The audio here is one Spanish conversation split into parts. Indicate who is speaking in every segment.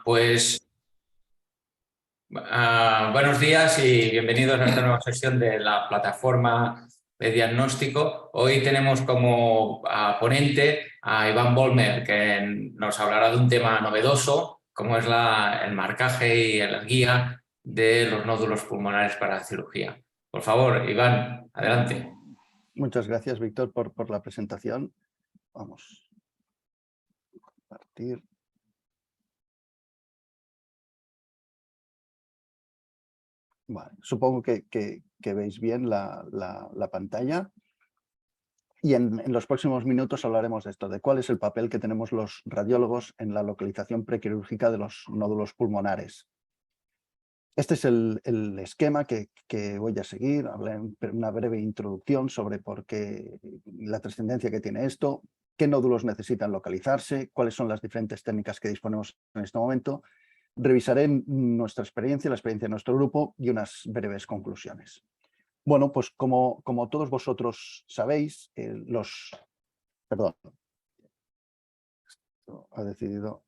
Speaker 1: Pues buenos días y bienvenidos a esta nueva sesión de la plataforma de diagnóstico. Hoy tenemos como ponente a Iván Bolmer, que nos hablará de un tema novedoso, como es el marcaje y la guía de los nódulos pulmonares para la cirugía. Por favor, Iván, adelante.
Speaker 2: Muchas gracias, Víctor, por la presentación. Vamos a partir. Vale, supongo que veis bien la pantalla. Y en los próximos minutos hablaremos de esto, de cuál es el papel que tenemos los radiólogos en la localización prequirúrgica de los nódulos pulmonares. Este es el esquema que voy a seguir. Hablaré una breve introducción sobre por qué la trascendencia que tiene esto, qué nódulos necesitan localizarse, cuáles son las diferentes técnicas que disponemos en este momento. Revisaré nuestra experiencia, la experiencia de nuestro grupo y unas breves conclusiones. Bueno, pues como todos vosotros sabéis, Perdón, esto ha decidido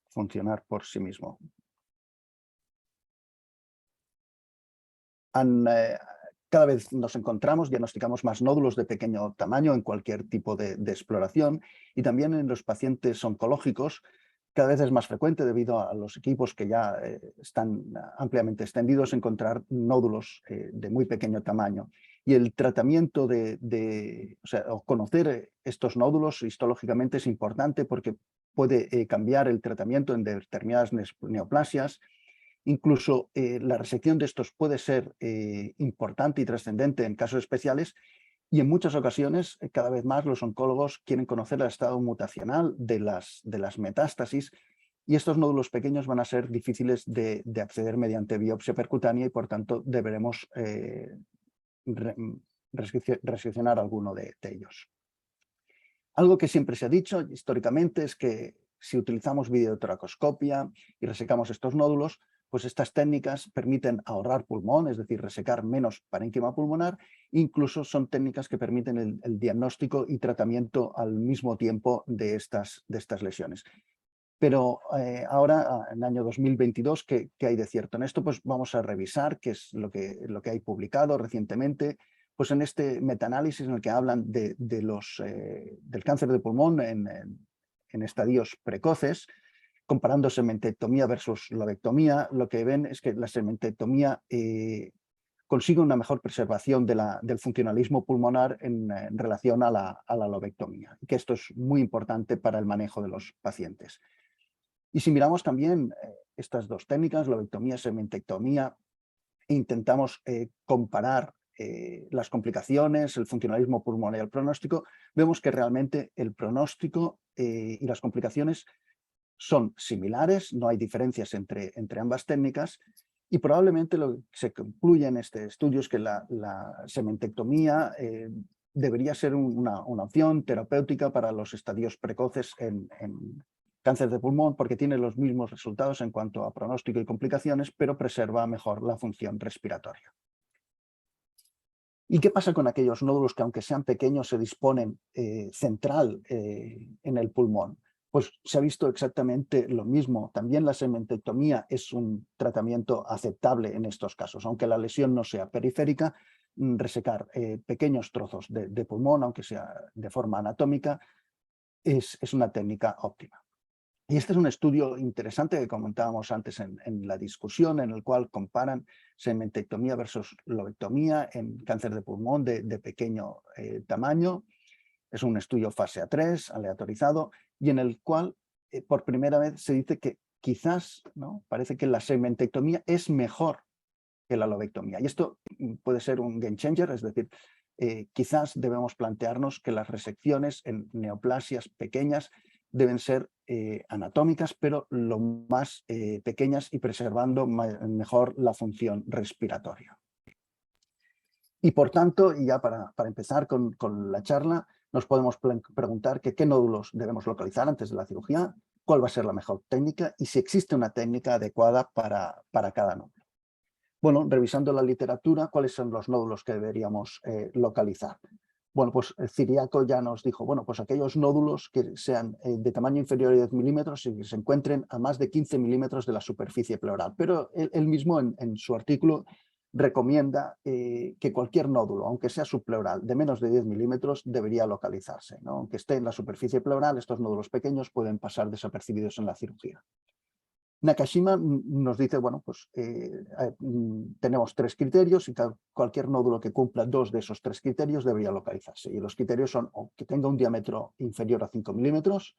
Speaker 2: funcionar por sí mismo. Cada vez nos encontramos, diagnosticamos más nódulos de pequeño tamaño en cualquier tipo de exploración, y también en los pacientes oncológicos cada vez es más frecuente, debido a los equipos que ya están ampliamente extendidos, encontrar nódulos de muy pequeño tamaño. Y el tratamiento o conocer estos nódulos histológicamente es importante, porque puede cambiar el tratamiento en determinadas neoplasias. Incluso la resección de estos puede ser importante y trascendente en casos especiales, y en muchas ocasiones, cada vez más, los oncólogos quieren conocer el estado mutacional de las metástasis, y estos nódulos pequeños van a ser difíciles de acceder mediante biopsia percutánea, y por tanto deberemos reseccionar alguno de ellos. Algo que siempre se ha dicho históricamente es que si utilizamos videotoracoscopia y resecamos estos nódulos, pues estas técnicas permiten ahorrar pulmón, es decir, resecar menos parénquima pulmonar. Incluso son técnicas que permiten el diagnóstico y tratamiento al mismo tiempo de estas lesiones. Pero ahora, en el año 2022, ¿qué hay de cierto en esto? Pues vamos a revisar qué es lo que hay publicado recientemente, pues en este metaanálisis en el que hablan del cáncer de pulmón en estadios precoces, comparando sementectomía versus lobectomía. Lo que ven es que la sementectomía consigue una mejor preservación del funcionalismo pulmonar en relación a la lobectomía, y que esto es muy importante para el manejo de los pacientes. Y si miramos también estas dos técnicas, lobectomía y sementectomía, e intentamos comparar las complicaciones, el funcionalismo pulmonar y el pronóstico, vemos que realmente el pronóstico y las complicaciones son similares, no hay diferencias entre ambas técnicas, y probablemente lo que se concluye en este estudio es que la sementectomía debería ser una opción terapéutica para los estadios precoces en cáncer de pulmón, porque tiene los mismos resultados en cuanto a pronóstico y complicaciones, pero preserva mejor la función respiratoria. ¿Y qué pasa con aquellos nódulos que, aunque sean pequeños, se disponen central en el pulmón? Pues se ha visto exactamente lo mismo. También la sementectomía es un tratamiento aceptable en estos casos. Aunque la lesión no sea periférica, resecar pequeños trozos de pulmón, aunque sea de forma anatómica, es una técnica óptima. Y este es un estudio interesante que comentábamos antes en la discusión, en el cual comparan sementectomía versus lobectomía en cáncer de pulmón de pequeño tamaño. Es un estudio fase A3, aleatorizado, y en el cual por primera vez se dice que quizás, ¿no?, parece que la sementectomía es mejor que la lobectomía. Y esto puede ser un game changer, es decir, quizás debemos plantearnos que las resecciones en neoplasias pequeñas deben ser anatómicas, pero lo más pequeñas, y preservando mejor la función respiratoria. Y por tanto, y ya para empezar con la charla, nos podemos preguntar qué nódulos debemos localizar antes de la cirugía, cuál va a ser la mejor técnica y si existe una técnica adecuada para cada nódulo. Bueno, revisando la literatura, ¿cuáles son los nódulos que deberíamos localizar? Bueno, pues Ciriaco ya nos dijo, bueno, pues aquellos nódulos que sean de tamaño inferior a 10 milímetros y que se encuentren a más de 15 milímetros de la superficie pleural. Pero él mismo en su artículo recomienda que cualquier nódulo, aunque sea subpleural, de menos de 10 milímetros, debería localizarse, ¿no? Aunque esté en la superficie pleural, estos nódulos pequeños pueden pasar desapercibidos en la cirugía. Nakashima nos dice, bueno, pues tenemos 3 criterios y cualquier nódulo que cumpla 2 de esos 3 criterios debería localizarse. Y los criterios son o que tenga un diámetro inferior a 5 milímetros,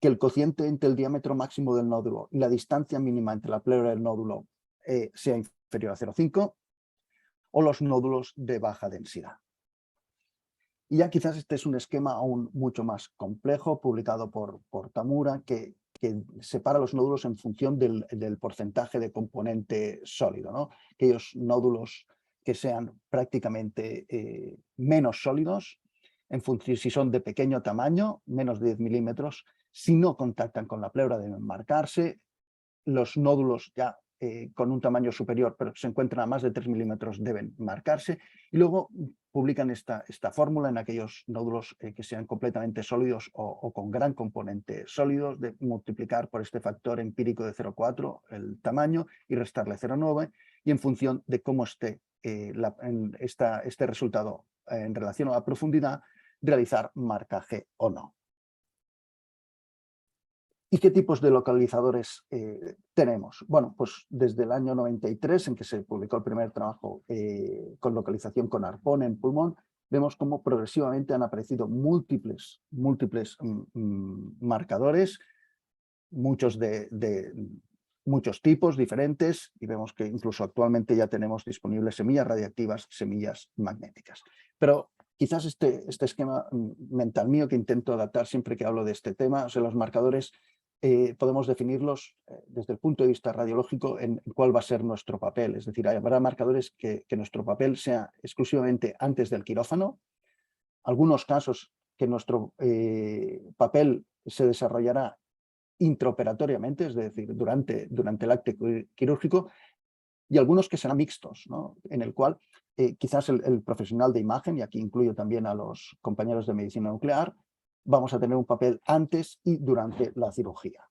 Speaker 2: que el cociente entre el diámetro máximo del nódulo y la distancia mínima entre la pleura del nódulo sea inferior a 0,5, o los nódulos de baja densidad. Y ya quizás este es un esquema aún mucho más complejo, publicado por Tamura, que separa los nódulos en función del porcentaje de componente sólido, ¿no? Aquellos nódulos que sean prácticamente menos sólidos, en función si son de pequeño tamaño, menos de 10 milímetros, si no contactan con la pleura deben marcarse. Los nódulos ya con un tamaño superior, pero se encuentran a más de 3 milímetros, deben marcarse. Y luego publican esta fórmula en aquellos nódulos que sean completamente sólidos o con gran componente sólidos, de multiplicar por este factor empírico de 0,4 el tamaño y restarle 0,9, y en función de cómo esté este resultado en relación a la profundidad, realizar marcaje o no. ¿Y qué tipos de localizadores tenemos? Bueno, pues desde el año 93, en que se publicó el primer trabajo con localización con arpón en pulmón, vemos cómo progresivamente han aparecido múltiples marcadores, muchos muchos tipos diferentes, y vemos que incluso actualmente ya tenemos disponibles semillas radiactivas, semillas magnéticas. Pero quizás este esquema mental mío que intento adaptar siempre que hablo de este tema, o sea, los marcadores podemos definirlos desde el punto de vista radiológico en cuál va a ser nuestro papel. Es decir, habrá marcadores que nuestro papel sea exclusivamente antes del quirófano. Algunos casos que nuestro papel se desarrollará intraoperatoriamente, es decir, durante el acto quirúrgico, y algunos que serán mixtos, ¿no? En el cual quizás el profesional de imagen, y aquí incluyo también a los compañeros de medicina nuclear, vamos a tener un papel antes y durante la cirugía.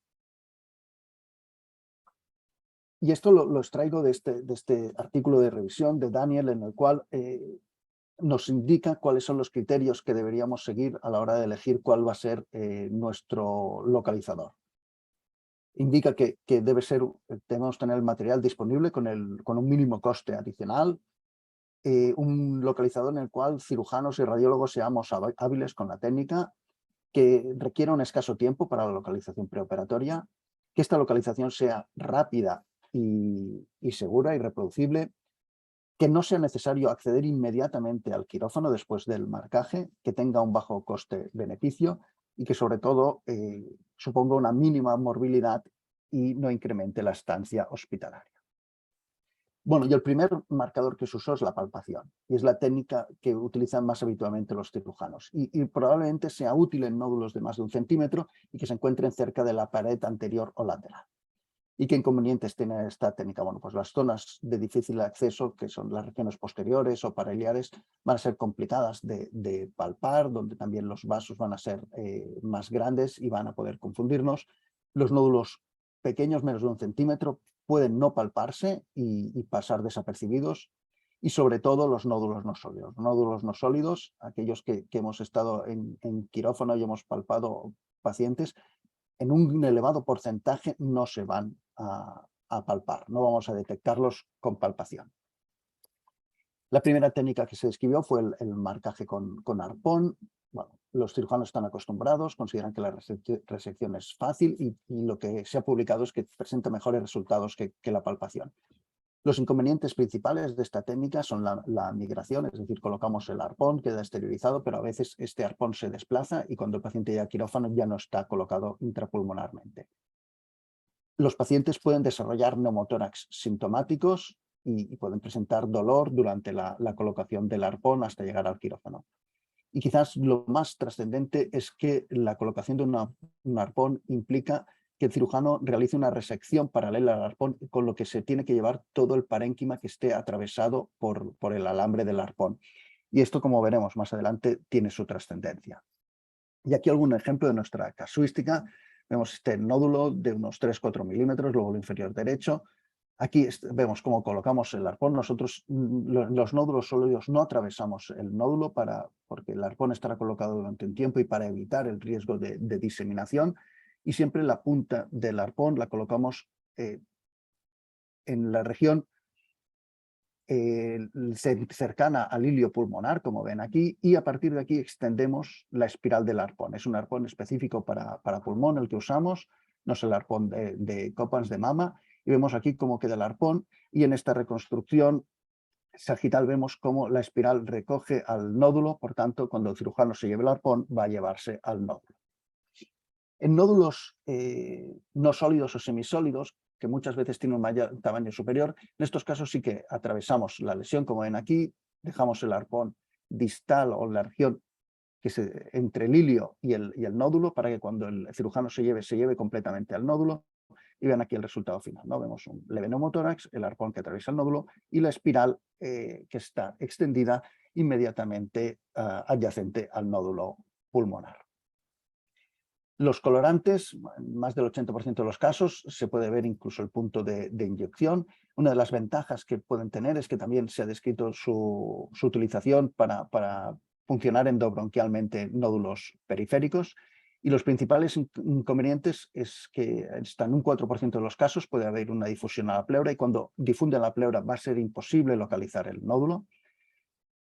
Speaker 2: Y esto lo extraigo de este artículo de revisión de Daniel, en el cual nos indica cuáles son los criterios que deberíamos seguir a la hora de elegir cuál va a ser nuestro localizador. Indica que debemos tener el material disponible con un mínimo coste adicional, un localizador en el cual cirujanos y radiólogos seamos hábiles con la técnica, que requiera un escaso tiempo para la localización preoperatoria, que esta localización sea rápida y segura y reproducible, que no sea necesario acceder inmediatamente al quirófano después del marcaje, que tenga un bajo coste-beneficio y que sobre todo suponga una mínima morbilidad y no incremente la estancia hospitalaria. Bueno, y el primer marcador que se usó es la palpación, y es la técnica que utilizan más habitualmente los cirujanos, y probablemente sea útil en nódulos de más de 1 centímetro y que se encuentren cerca de la pared anterior o lateral. ¿Y qué inconvenientes tiene esta técnica? Bueno, pues las zonas de difícil acceso, que son las regiones posteriores o paraliares, van a ser complicadas de palpar, donde también los vasos van a ser más grandes y van a poder confundirnos. Los nódulos pequeños, menos de 1 centímetro, pueden no palparse y pasar desapercibidos. Y sobre todo los nódulos no sólidos. Nódulos no sólidos, aquellos que hemos estado en quirófano y hemos palpado pacientes, en un elevado porcentaje no se van a palpar, no vamos a detectarlos con palpación. La primera técnica que se describió fue el marcaje con arpón. Bueno, los cirujanos están acostumbrados, consideran que la resección es fácil y lo que se ha publicado es que presenta mejores resultados que la palpación. Los inconvenientes principales de esta técnica son la migración, es decir, colocamos el arpón, queda exteriorizado, pero a veces este arpón se desplaza y cuando el paciente llega a quirófano ya no está colocado intrapulmonarmente. Los pacientes pueden desarrollar neumotórax sintomáticos y pueden presentar dolor durante la colocación del arpón hasta llegar al quirófano. Y quizás lo más trascendente es que la colocación de un arpón implica que el cirujano realice una resección paralela al arpón, con lo que se tiene que llevar todo el parénquima que esté atravesado por el alambre del arpón. Y esto, como veremos más adelante, tiene su trascendencia. Y aquí algún ejemplo de nuestra casuística. Vemos este nódulo de unos 3-4 milímetros, lóbulo inferior derecho. Aquí vemos cómo colocamos el arpón. Nosotros los nódulos sólidos no atravesamos el nódulo porque el arpón estará colocado durante un tiempo y para evitar el riesgo de diseminación. Y siempre la punta del arpón la colocamos en la región cercana al hilio pulmonar, como ven aquí, y a partir de aquí extendemos la espiral del arpón. Es un arpón específico para pulmón el que usamos, no es el arpón de Coppens de mama, y vemos aquí cómo queda el arpón, y en esta reconstrucción sagital vemos cómo la espiral recoge al nódulo, por tanto, cuando el cirujano se lleve el arpón, va a llevarse al nódulo. En nódulos no sólidos o semisólidos, que muchas veces tienen un mayor tamaño superior, en estos casos sí que atravesamos la lesión, como ven aquí, dejamos el arpón distal o la región entre el hilio y el nódulo para que cuando el cirujano se lleve completamente al nódulo. Y vean aquí el resultado final, ¿no? Vemos un leve neumotórax, el arpón que atraviesa el nódulo y la espiral que está extendida inmediatamente adyacente al nódulo pulmonar. Los colorantes, en más del 80% de los casos, se puede ver incluso el punto de inyección. Una de las ventajas que pueden tener es que también se ha descrito su utilización para funcionar endobronquialmente en nódulos periféricos. Y los principales inconvenientes es que hasta en un 4% de los casos puede haber una difusión a la pleura y cuando difunde a la pleura va a ser imposible localizar el nódulo.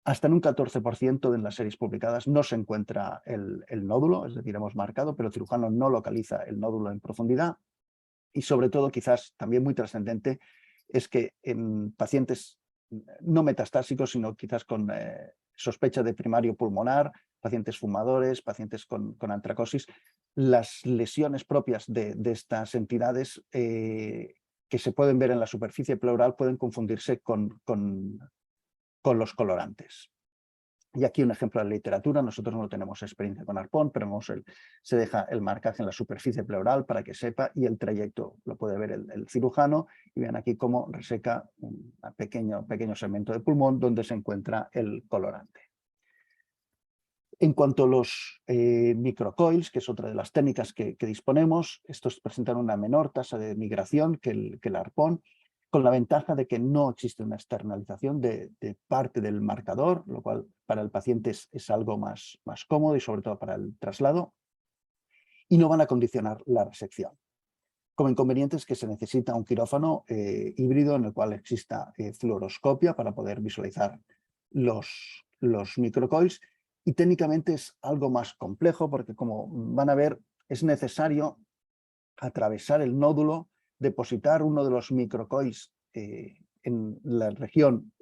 Speaker 2: Hasta en un 14% en las series publicadas no se encuentra el nódulo, es decir, hemos marcado, pero el cirujano no localiza el nódulo en profundidad. Y sobre todo, quizás también muy trascendente, es que en pacientes no metastásicos, sino quizás con sospecha de primario pulmonar, pacientes fumadores, pacientes con antracosis, las lesiones propias de estas entidades que se pueden ver en la superficie pleural pueden confundirse con los colorantes. Y aquí un ejemplo de la literatura, nosotros no tenemos experiencia con arpón, pero se deja el marcaje en la superficie pleural para que sepa y el trayecto lo puede ver el cirujano y vean aquí cómo reseca un pequeño segmento de pulmón donde se encuentra el colorante. En cuanto a los microcoils, que es otra de las técnicas que disponemos, estos presentan una menor tasa de migración que el arpón, con la ventaja de que no existe una externalización de parte del marcador, lo cual para el paciente es algo más cómodo y sobre todo para el traslado, y no van a condicionar la resección. Como inconveniente es que se necesita un quirófano híbrido en el cual exista fluoroscopia para poder visualizar los microcoils y técnicamente es algo más complejo porque como van a ver es necesario atravesar el nódulo, depositar uno de los microcoils en la región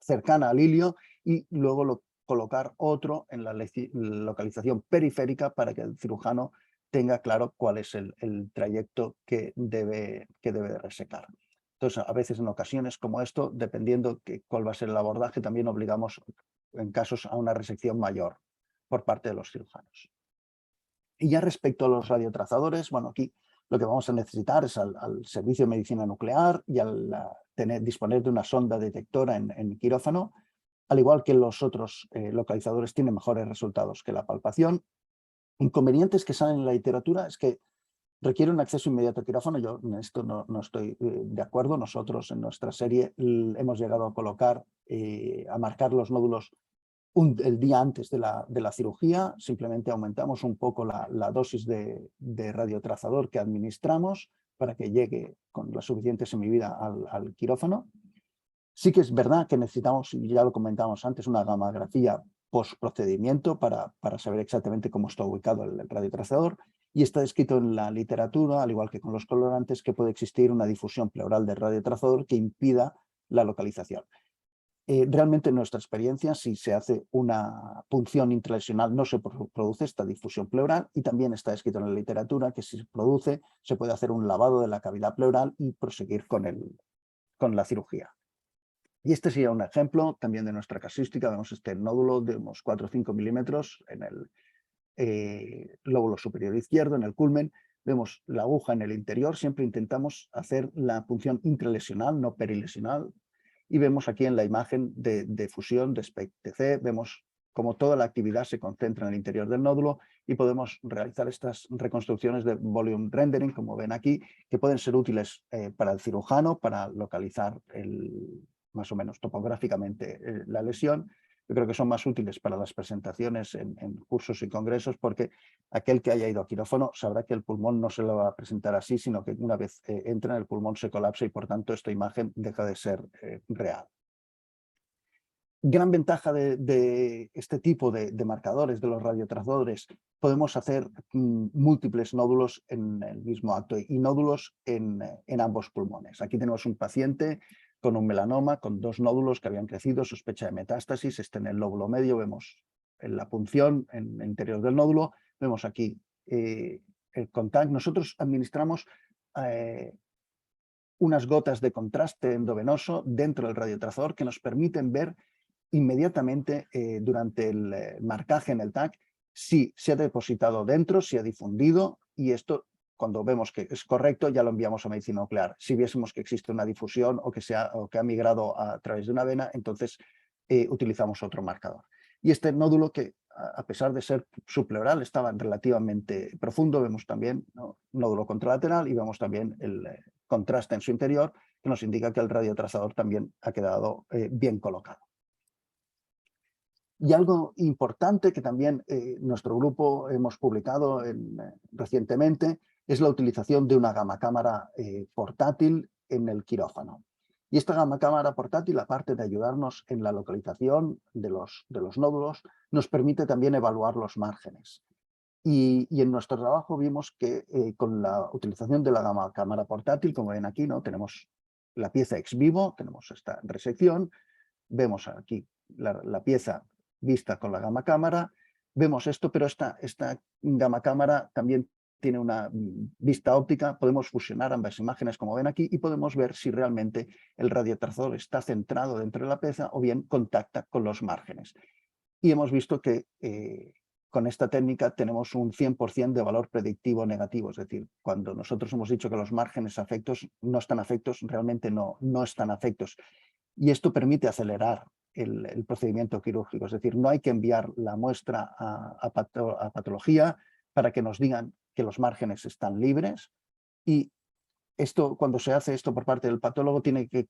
Speaker 2: cercana al hilio y luego colocar otro en la localización periférica para que el cirujano tenga claro cuál es el trayecto que debe de resecar. Entonces, a veces en ocasiones como esto, dependiendo cuál va a ser el abordaje, también obligamos en casos a una resección mayor por parte de los cirujanos. Y ya respecto a los radiotrazadores, bueno, aquí lo que vamos a necesitar es al servicio de medicina nuclear y al disponer de una sonda detectora en quirófano, al igual que los otros localizadores tienen mejores resultados que la palpación. Inconvenientes que salen en la literatura es que requiere un acceso inmediato a quirófano. Yo en esto no estoy de acuerdo. Nosotros en nuestra serie hemos llegado a colocar, a marcar los nódulos el día antes de la cirugía, simplemente aumentamos un poco la dosis de radiotrazador que administramos para que llegue con la suficiente semivida al quirófano. Sí que es verdad que necesitamos, y ya lo comentamos antes, una gamografía post-procedimiento para saber exactamente cómo está ubicado el radiotrazador y está descrito en la literatura, al igual que con los colorantes, que puede existir una difusión pleural del radiotrazador que impida la localización. Realmente en nuestra experiencia, si se hace una punción intralesional no se produce esta difusión pleural y también está escrito en la literatura que si se produce se puede hacer un lavado de la cavidad pleural y proseguir con la cirugía. Y este sería un ejemplo también de nuestra casuística. Vemos este nódulo de unos 4 o 5 milímetros en el lóbulo superior izquierdo, en el culmen. Vemos la aguja en el interior. Siempre intentamos hacer la punción intralesional, no perilesional. y vemos aquí en la imagen de fusión de SPECT-TC, vemos cómo toda la actividad se concentra en el interior del nódulo y podemos realizar estas reconstrucciones de volume rendering, como ven aquí, que pueden ser útiles para el cirujano, para localizar más o menos topográficamente la lesión. Yo creo que son más útiles para las presentaciones en cursos y congresos, porque aquel que haya ido a quirófano sabrá que el pulmón no se lo va a presentar así, sino que una vez entra en el pulmón se colapsa y por tanto esta imagen deja de ser real. Gran ventaja de este tipo de marcadores, de los radiotrazadores, podemos hacer múltiples nódulos en el mismo acto y nódulos en ambos pulmones. Aquí tenemos un paciente con un melanoma, con 2 nódulos que habían crecido, sospecha de metástasis, en el lóbulo medio, vemos la punción en el interior del nódulo, vemos aquí el contact. Nosotros administramos unas gotas de contraste endovenoso dentro del radiotrazador que nos permiten ver inmediatamente durante el marcaje en el TAC si se ha depositado dentro, si ha difundido, y esto cuando vemos que es correcto ya lo enviamos a medicina nuclear. Si viésemos que existe una difusión o que ha migrado a través de una vena, entonces utilizamos otro marcador. Y este nódulo que a pesar de ser subpleural estaba relativamente profundo, vemos también, ¿no?, nódulo contralateral y vemos también el contraste en su interior que nos indica que el radiotrazador también ha quedado bien colocado. Y algo importante que también nuestro grupo hemos publicado recientemente es la utilización de una gamma cámara portátil en el quirófano. Y esta gamma cámara portátil, aparte de ayudarnos en la localización de los nódulos, nos permite también evaluar los márgenes. Y en nuestro trabajo vimos que con la utilización de la gamma cámara portátil, como ven aquí, ¿no?, tenemos la pieza ex vivo, tenemos esta resección, vemos aquí la pieza vista con la gamma cámara, vemos esto, pero esta gamma cámara también tiene una vista óptica, podemos fusionar ambas imágenes como ven aquí y podemos ver si realmente el radiotrazador está centrado dentro de la pieza o bien contacta con los márgenes. Y hemos visto que con esta técnica tenemos un 100% de valor predictivo negativo, es decir, cuando nosotros hemos dicho que los márgenes afectos no están afectos, realmente no están afectos. Y esto permite acelerar el procedimiento quirúrgico, es decir, no hay que enviar la muestra a patología para que nos digan que los márgenes están libres, y esto, cuando se hace esto por parte del patólogo, tiene que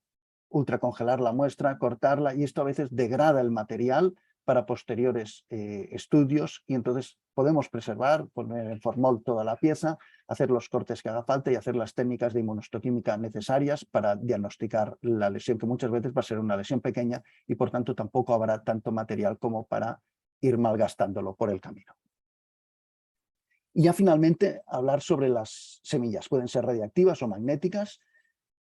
Speaker 2: ultracongelar la muestra, cortarla, y esto a veces degrada el material para posteriores estudios, y entonces podemos preservar, poner en formol toda la pieza, hacer los cortes que haga falta y hacer las técnicas de inmunohistoquímica necesarias para diagnosticar la lesión, que muchas veces va a ser una lesión pequeña y por tanto tampoco habrá tanto material como para ir malgastándolo por el camino. Y ya finalmente hablar sobre las semillas. Pueden ser radiactivas o magnéticas.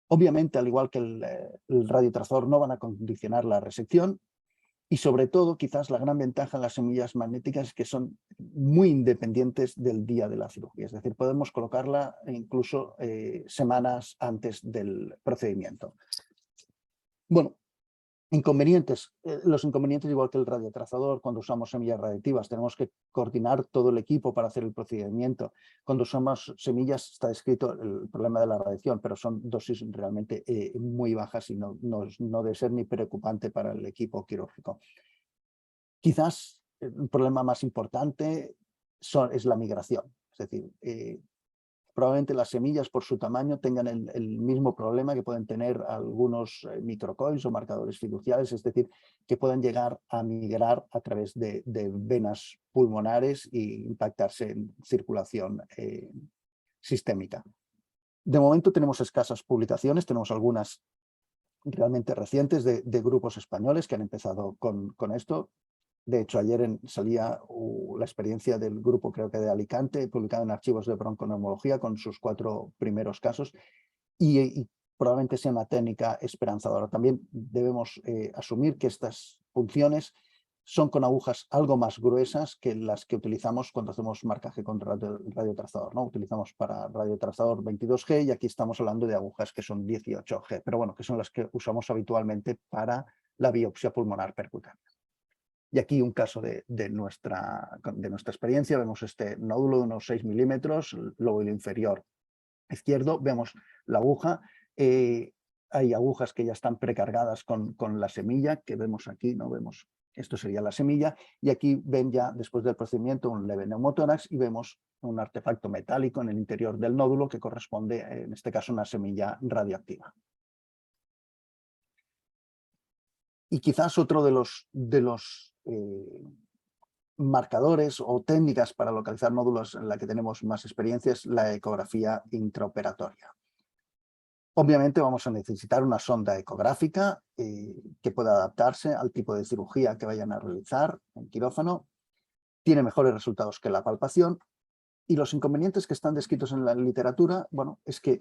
Speaker 2: Obviamente, al igual que el radiotrazador, no van a condicionar la resección. Y sobre todo, quizás la gran ventaja de las semillas magnéticas es que son muy independientes del día de la cirugía. Es decir, podemos colocarla incluso semanas antes del procedimiento. Bueno, inconvenientes. Los inconvenientes, igual que el radiotrazador, cuando usamos semillas radiactivas, tenemos que coordinar todo el equipo para hacer el procedimiento. Cuando usamos semillas está descrito el problema de la radiación, pero son dosis realmente muy bajas y no debe ser ni preocupante para el equipo quirúrgico. Quizás el problema más importante es la migración. Es decir, probablemente las semillas por su tamaño tengan el mismo problema que pueden tener algunos microcoils o marcadores fiduciales, es decir, que puedan llegar a migrar a través de venas pulmonares e impactarse en circulación sistémica. De momento tenemos escasas publicaciones, tenemos algunas realmente recientes de grupos españoles que han empezado con esto. De hecho, ayer salía la experiencia del grupo, creo que de Alicante, publicada en Archivos de Bronconeumología con sus 4 primeros casos, y probablemente sea una técnica esperanzadora. También debemos asumir que estas punciones son con agujas algo más gruesas que las que utilizamos cuando hacemos marcaje con radiotrazador, ¿no? Utilizamos para radiotrazador 22G y aquí estamos hablando de agujas que son 18G, pero bueno, que son las que usamos habitualmente para la biopsia pulmonar percutánea. Y aquí un caso de nuestra experiencia, vemos este nódulo de unos 6 milímetros, lóbulo inferior izquierdo, vemos la aguja. hay agujas que ya están precargadas con la semilla que vemos aquí, ¿no? Vemos, esto sería la semilla, y aquí ven ya después del procedimiento un leve neumotórax y vemos un artefacto metálico en el interior del nódulo que corresponde, en este caso, a una semilla radioactiva. Y quizás otro de los marcadores o técnicas para localizar nódulos en la que tenemos más experiencia es la ecografía intraoperatoria. Obviamente vamos a necesitar una sonda ecográfica que pueda adaptarse al tipo de cirugía que vayan a realizar en quirófano. Tiene mejores resultados que la palpación y los inconvenientes que están descritos en la literatura, bueno, es que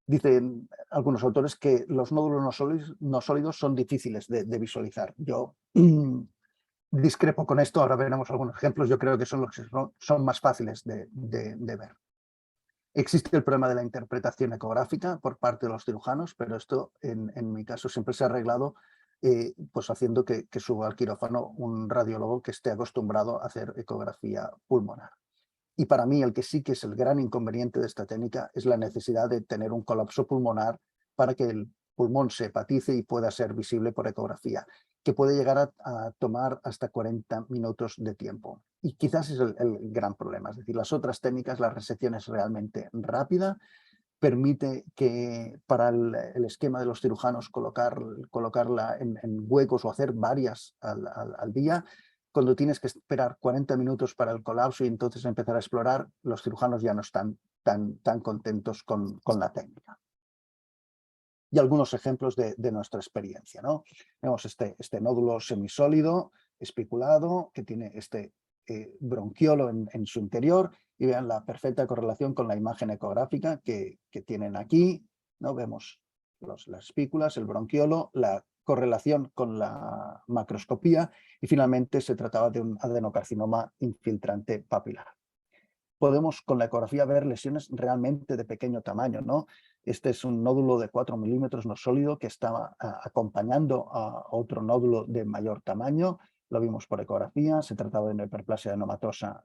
Speaker 2: dicen algunos autores que los nódulos no sólidos son difíciles de visualizar. Yo discrepo con esto, ahora veremos algunos ejemplos, yo creo que son los que son más fáciles de ver. Existe el problema de la interpretación ecográfica por parte de los cirujanos, pero esto en mi caso siempre se ha arreglado pues haciendo que suba al quirófano un radiólogo que esté acostumbrado a hacer ecografía pulmonar. Y para mí el que sí que es el gran inconveniente de esta técnica es la necesidad de tener un colapso pulmonar para que el pulmón se hepatice y pueda ser visible por ecografía, que puede llegar a tomar hasta 40 minutos de tiempo. Y quizás es el gran problema. Es decir, las otras técnicas, la resección es realmente rápida, permite que para el esquema de los cirujanos colocarla en huecos o hacer varias al día. Cuando tienes que esperar 40 minutos para el colapso y entonces empezar a explorar, los cirujanos ya no están tan contentos con la técnica. Y algunos ejemplos de nuestra experiencia, ¿no? Vemos este nódulo semisólido, espiculado, que tiene este bronquiolo en su interior, y vean la perfecta correlación con la imagen ecográfica que tienen aquí, ¿no? Vemos las espículas, el bronquiolo, la correlación con la macroscopía, y finalmente se trataba de un adenocarcinoma infiltrante papilar. Podemos con la ecografía ver lesiones realmente de pequeño tamaño, ¿no? Este es un nódulo de 4 milímetros no sólido que estaba acompañando a otro nódulo de mayor tamaño. Lo vimos por ecografía, se trataba de una hiperplasia adenomatosa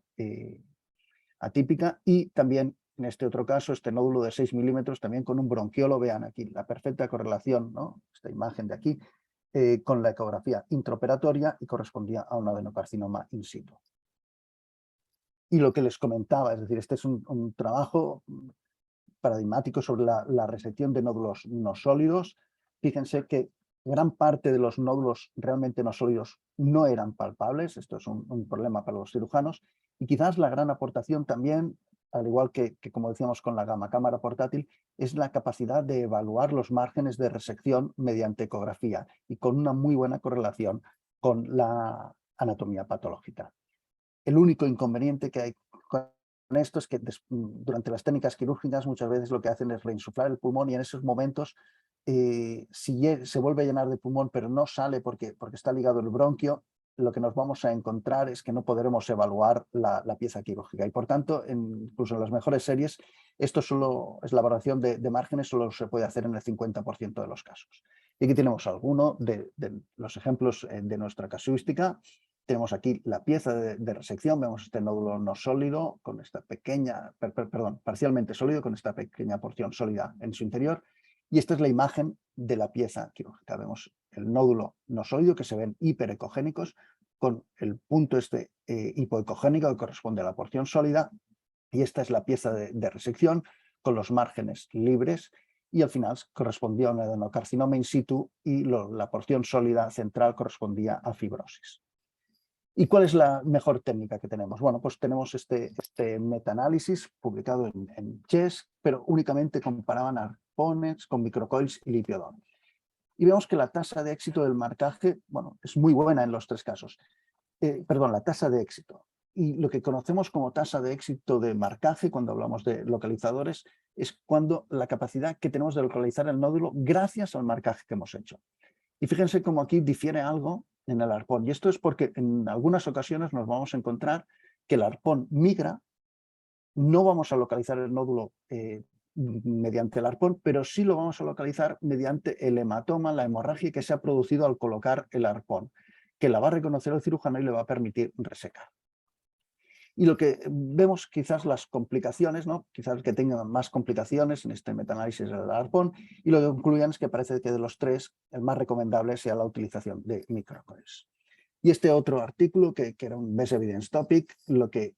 Speaker 2: atípica, y también en este otro caso, este nódulo de 6 milímetros también con un bronquiolo, vean aquí la perfecta correlación, ¿no? Esta imagen de aquí, con la ecografía intraoperatoria, y correspondía a un adenocarcinoma in situ. Y lo que les comentaba, es decir, este es un trabajo paradigmático sobre la resección de nódulos no sólidos. Fíjense que gran parte de los nódulos realmente no sólidos no eran palpables. Esto es un problema para los cirujanos. Y quizás la gran aportación también, al igual que como decíamos con la gamma cámara portátil, es la capacidad de evaluar los márgenes de resección mediante ecografía y con una muy buena correlación con la anatomía patológica. El único inconveniente que hay con esto es que durante las técnicas quirúrgicas muchas veces lo que hacen es reinsuflar el pulmón, y en esos momentos si se vuelve a llenar de pulmón pero no sale porque está ligado el bronquio, lo que nos vamos a encontrar es que no podremos evaluar la pieza quirúrgica, y por tanto incluso en las mejores series esto solo es la valoración de márgenes, solo se puede hacer en el 50% de los casos. Y aquí tenemos algunos de los ejemplos de nuestra casuística. Tenemos aquí la pieza de resección, vemos este nódulo no sólido con esta pequeña, parcialmente sólido con esta pequeña porción sólida en su interior, y esta es la imagen de la pieza quirúrgica. Vemos el nódulo no sólido, que se ven hiperecogénicos, con el punto hipoecogénico que corresponde a la porción sólida, y esta es la pieza de resección con los márgenes libres, y al final correspondía a un adenocarcinoma in situ, y la porción sólida central correspondía a fibrosis. ¿Y cuál es la mejor técnica que tenemos? Bueno, pues tenemos este metaanálisis publicado en Chest, pero únicamente comparaban arpones con microcoils y lipiodones. Y vemos que la tasa de éxito del marcaje, bueno, es muy buena en los tres casos. La tasa de éxito. Y lo que conocemos como tasa de éxito de marcaje cuando hablamos de localizadores es cuando la capacidad que tenemos de localizar el nódulo gracias al marcaje que hemos hecho. Y fíjense cómo aquí difiere algo en el arpón. Y esto es porque en algunas ocasiones nos vamos a encontrar que el arpón migra, no vamos a localizar el nódulo mediante el arpón, pero sí lo vamos a localizar mediante el hematoma, la hemorragia que se ha producido al colocar el arpón, que la va a reconocer el cirujano y le va a permitir resecar. Y lo que vemos quizás las complicaciones, ¿no? Quizás el que tenga más complicaciones en este metaanálisis del arpón, y lo que concluyen es que parece que de los tres el más recomendable sea la utilización de microcoils. Y este otro artículo, que era un Best Evidence Topic, lo que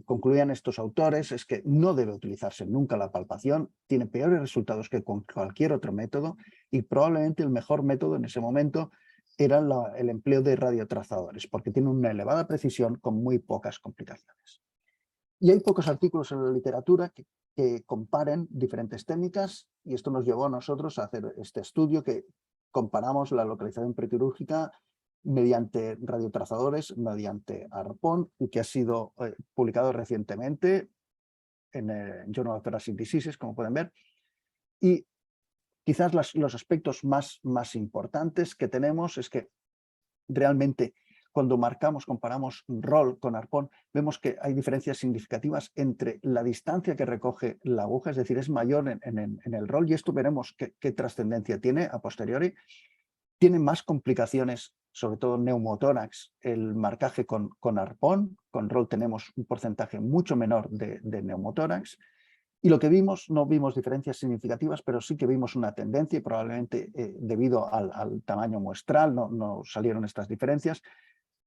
Speaker 2: concluían estos autores es que no debe utilizarse nunca la palpación, tiene peores resultados que con cualquier otro método y probablemente el mejor método en ese momento era el empleo de radiotrazadores, porque tiene una elevada precisión con muy pocas complicaciones. Y hay pocos artículos en la literatura que comparen diferentes técnicas, y esto nos llevó a nosotros a hacer este estudio que comparamos la localización prequirúrgica mediante radiotrazadores, mediante arpón, y que ha sido publicado recientemente en el Journal of Thoracic Diseases, como pueden ver. Y quizás los aspectos más importantes que tenemos es que realmente cuando comparamos ROL con arpón, vemos que hay diferencias significativas entre la distancia que recoge la aguja, es decir, es mayor en el ROL, y esto veremos qué trascendencia tiene a posteriori. Tiene más complicaciones, sobre todo neumotórax, el marcaje con arpón. Con ROL tenemos un porcentaje mucho menor de neumotórax. Y lo que vimos, no vimos diferencias significativas, pero sí que vimos una tendencia, y probablemente debido al tamaño muestral no salieron estas diferencias.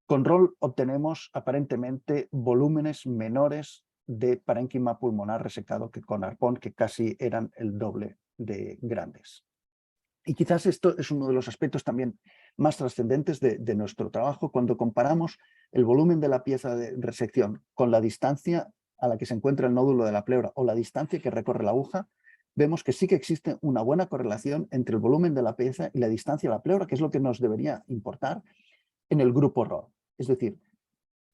Speaker 2: Con ROL obtenemos aparentemente volúmenes menores de parénquima pulmonar resecado que con arpón, que casi eran el doble de grandes. Y quizás esto es uno de los aspectos también más trascendentes de nuestro trabajo cuando comparamos el volumen de la pieza de resección con la distancia a la que se encuentra el nódulo de la pleura o la distancia que recorre la aguja, vemos que sí que existe una buena correlación entre el volumen de la pieza y la distancia a la pleura, que es lo que nos debería importar en el grupo ROL. Es decir,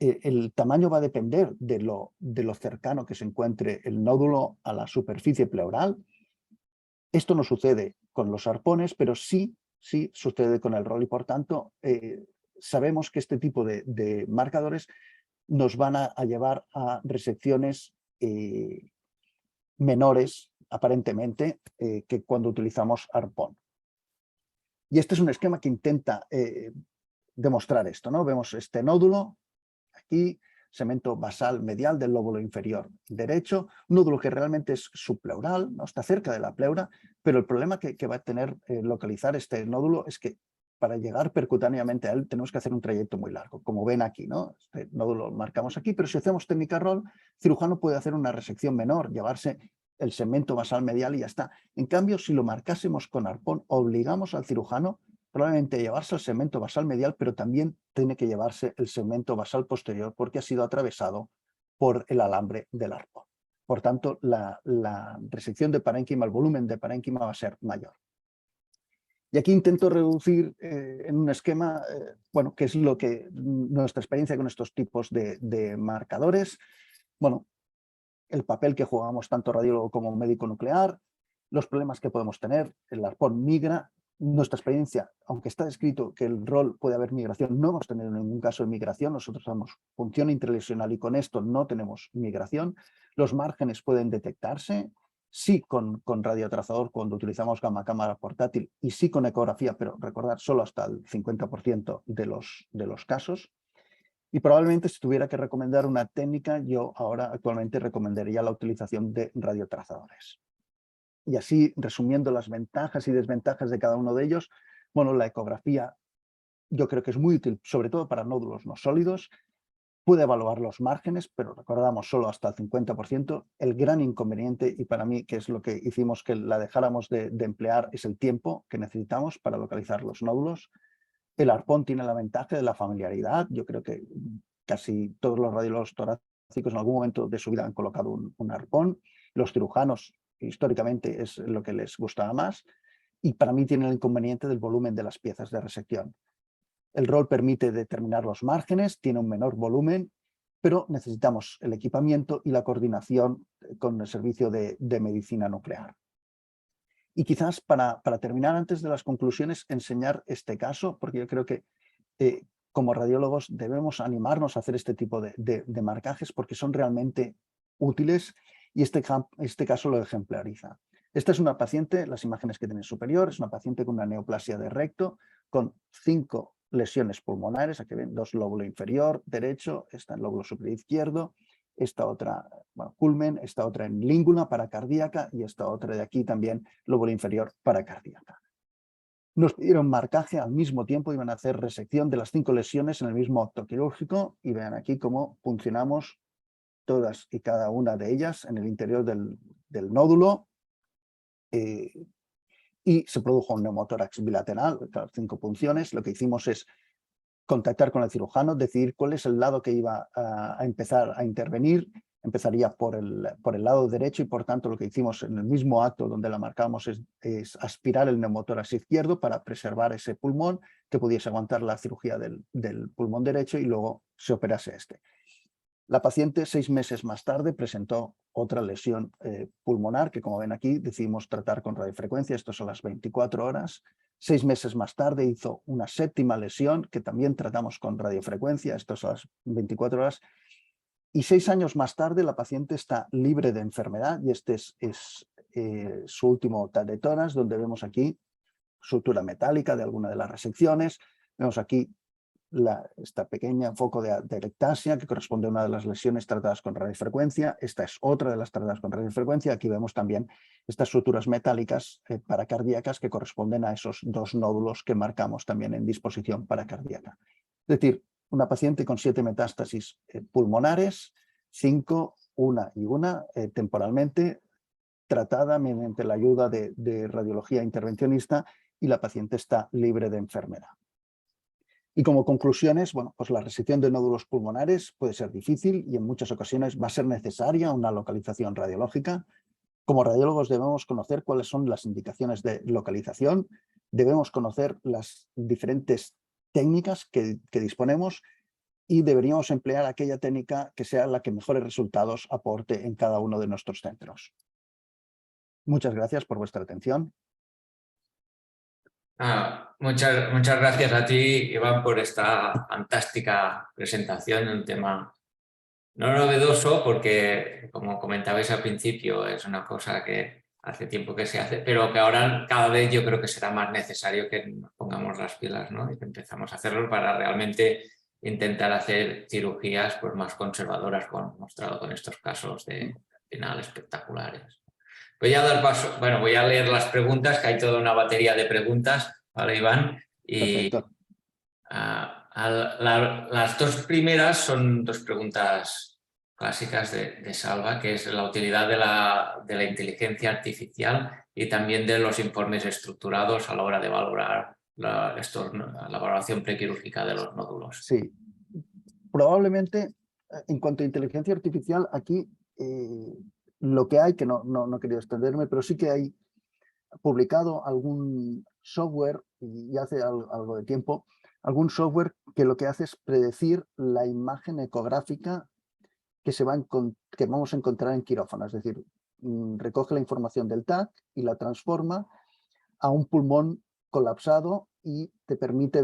Speaker 2: el tamaño va a depender de lo cercano que se encuentre el nódulo a la superficie pleural. Esto no sucede con los arpones, pero sí sucede con el ROL y por tanto sabemos que este tipo de marcadores nos van a llevar a resecciones menores aparentemente que cuando utilizamos arpón. Y este es un esquema que intenta demostrar esto, ¿no? Vemos este nódulo aquí, segmento basal medial del lóbulo inferior derecho, un nódulo que realmente es subpleural, ¿no? Está cerca de la pleura, pero el problema que va a tener localizar este nódulo es que para llegar percutáneamente a él tenemos que hacer un trayecto muy largo, como ven aquí, ¿no? Este nódulo lo marcamos aquí, pero si hacemos técnica ROL, el cirujano puede hacer una resección menor, llevarse el segmento basal medial y ya está. En cambio, si lo marcásemos con arpón, obligamos al cirujano probablemente llevarse el segmento basal medial, pero también tiene que llevarse el segmento basal posterior porque ha sido atravesado por el alambre del arpón. Por tanto, la resección de parénquima, el volumen de parénquima va a ser mayor. Y aquí intento reducir en un esquema, bueno, qué es lo que nuestra experiencia con estos tipos de marcadores. Bueno, el papel que jugamos tanto radiólogo como médico nuclear, los problemas que podemos tener, el arpón migra. Nuestra experiencia, aunque está descrito que el ROL puede haber migración, no hemos tenido ningún caso de migración, nosotros damos función interlesional y con esto no tenemos migración. Los márgenes pueden detectarse, sí con radiotrazador cuando utilizamos gamma cámara portátil y sí con ecografía, pero recordar solo hasta el 50% de los casos. Y probablemente si tuviera que recomendar una técnica, yo ahora actualmente recomendaría la utilización de radiotrazadores. Y así, resumiendo las ventajas y desventajas de cada uno de ellos, bueno, la ecografía yo creo que es muy útil, sobre todo para nódulos no sólidos. Puede evaluar los márgenes, pero recordamos solo hasta el 50%. El gran inconveniente, y para mí que es lo que hicimos que la dejáramos de emplear, es el tiempo que necesitamos para localizar los nódulos. El arpón tiene la ventaja de la familiaridad. Yo creo que casi todos los radiólogos torácicos en algún momento de su vida han colocado un arpón. Los cirujanos históricamente es lo que les gustaba más. Y para mí tiene el inconveniente del volumen de las piezas de resección. El ROL permite determinar los márgenes, tiene un menor volumen, pero necesitamos el equipamiento y la coordinación con el servicio de medicina nuclear. Y quizás para terminar, antes de las conclusiones, enseñar este caso, porque yo creo que como radiólogos debemos animarnos a hacer este tipo de marcajes porque son realmente útiles y este caso lo ejemplariza. Esta es una paciente, las imágenes que tiene superior, es una paciente con una neoplasia de recto, con 5 lesiones pulmonares, aquí ven 2 lóbulo inferior derecho, está en lóbulo superior izquierdo, esta otra, bueno, culmen, esta otra en língula paracardíaca y esta otra de aquí también, lóbulo inferior paracardíaca. Nos pidieron marcaje al mismo tiempo, iban a hacer resección de las 5 lesiones en el mismo acto quirúrgico y vean aquí cómo funcionamos todas y cada una de ellas en el interior del nódulo y se produjo un neumotórax bilateral, las 5 punciones. Lo que hicimos es contactar con el cirujano, decidir cuál es el lado que iba a empezar a intervenir. Empezaría por el lado derecho y por tanto lo que hicimos en el mismo acto donde la marcamos es aspirar el neumotórax izquierdo para preservar ese pulmón que pudiese aguantar la cirugía del pulmón derecho y luego se operase este. La paciente 6 meses más tarde presentó otra lesión pulmonar que, como ven aquí, decidimos tratar con radiofrecuencia. Esto son las 24 horas. 6 meses más tarde hizo una 7ª lesión que también tratamos con radiofrecuencia. Esto son las 24 horas. Y 6 años más tarde la paciente está libre de enfermedad y este es su último TAC de tórax, donde vemos aquí sutura metálica de alguna de las resecciones. Vemos aquí esta pequeña foco de ectasia que corresponde a una de las lesiones tratadas con radiofrecuencia. Esta es otra de las tratadas con radiofrecuencia. Aquí vemos también estas suturas metálicas paracardíacas que corresponden a esos 2 nódulos que marcamos también en disposición paracardíaca. Es decir, una paciente con 7 metástasis pulmonares, 5, una y una, temporalmente tratada mediante la ayuda de radiología intervencionista y la paciente está libre de enfermedad. Y como conclusiones, bueno, pues la resección de nódulos pulmonares puede ser difícil y en muchas ocasiones va a ser necesaria una localización radiológica. Como radiólogos debemos conocer cuáles son las indicaciones de localización, debemos conocer las diferentes técnicas que disponemos y deberíamos emplear aquella técnica que sea la que mejores resultados aporte en cada uno de nuestros centros. Muchas gracias por vuestra atención.
Speaker 1: Muchas gracias a ti, Iván, por esta fantástica presentación de un tema no novedoso, porque, como comentabais al principio, es una cosa que hace tiempo que se hace, pero que ahora cada vez yo creo que será más necesario que nos pongamos las pilas, ¿no? Y que empezamos a hacerlo para realmente intentar hacer cirugías pues, más conservadoras, como hemos mostrado con estos casos de final espectaculares. Voy a dar paso, bueno, voy a leer las preguntas, que hay toda una batería de preguntas, ¿vale, Iván? Y
Speaker 2: Perfecto.
Speaker 1: las 2 primeras son 2 preguntas clásicas de Salva, que es la utilidad de la inteligencia artificial y también de los informes estructurados a la hora de valorar la valoración prequirúrgica de los nódulos.
Speaker 2: Sí, probablemente en cuanto a inteligencia artificial, aquí lo que hay, que no he querido extenderme, pero sí que hay publicado algún software, y hace algo de tiempo, algún software que lo que hace es predecir la imagen ecográfica que vamos a encontrar en quirófano. Es decir, recoge la información del TAC y la transforma a un pulmón colapsado y te permite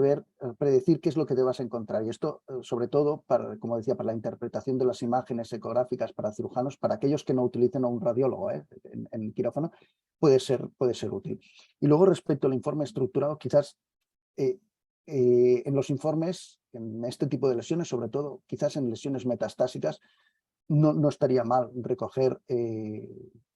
Speaker 2: predecir qué es lo que te vas a encontrar. Y esto, sobre todo, como decía, para la interpretación de las imágenes ecográficas para cirujanos, para aquellos que no utilicen a un radiólogo en quirófano, puede ser útil. Y luego, respecto al informe estructurado, quizás en los informes, en este tipo de lesiones, sobre todo, quizás en lesiones metastásicas, no estaría mal recoger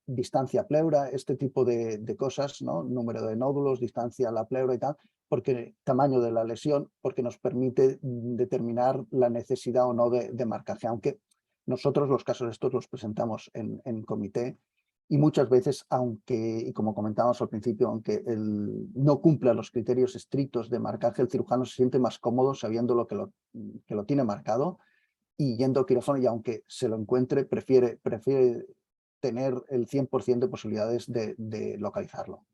Speaker 2: distancia pleura, este tipo de cosas, ¿no? Número de nódulos, distancia a la pleura y tal, porque tamaño de la lesión, porque nos permite determinar la necesidad o no de marcaje, aunque nosotros los casos estos los presentamos en comité y muchas veces, aunque, y como comentábamos al principio, aunque no cumpla los criterios estrictos de marcaje, el cirujano se siente más cómodo sabiendo que lo tiene marcado y yendo al quirófano, y aunque se lo encuentre, prefiere tener el 100% de posibilidades de localizarlo.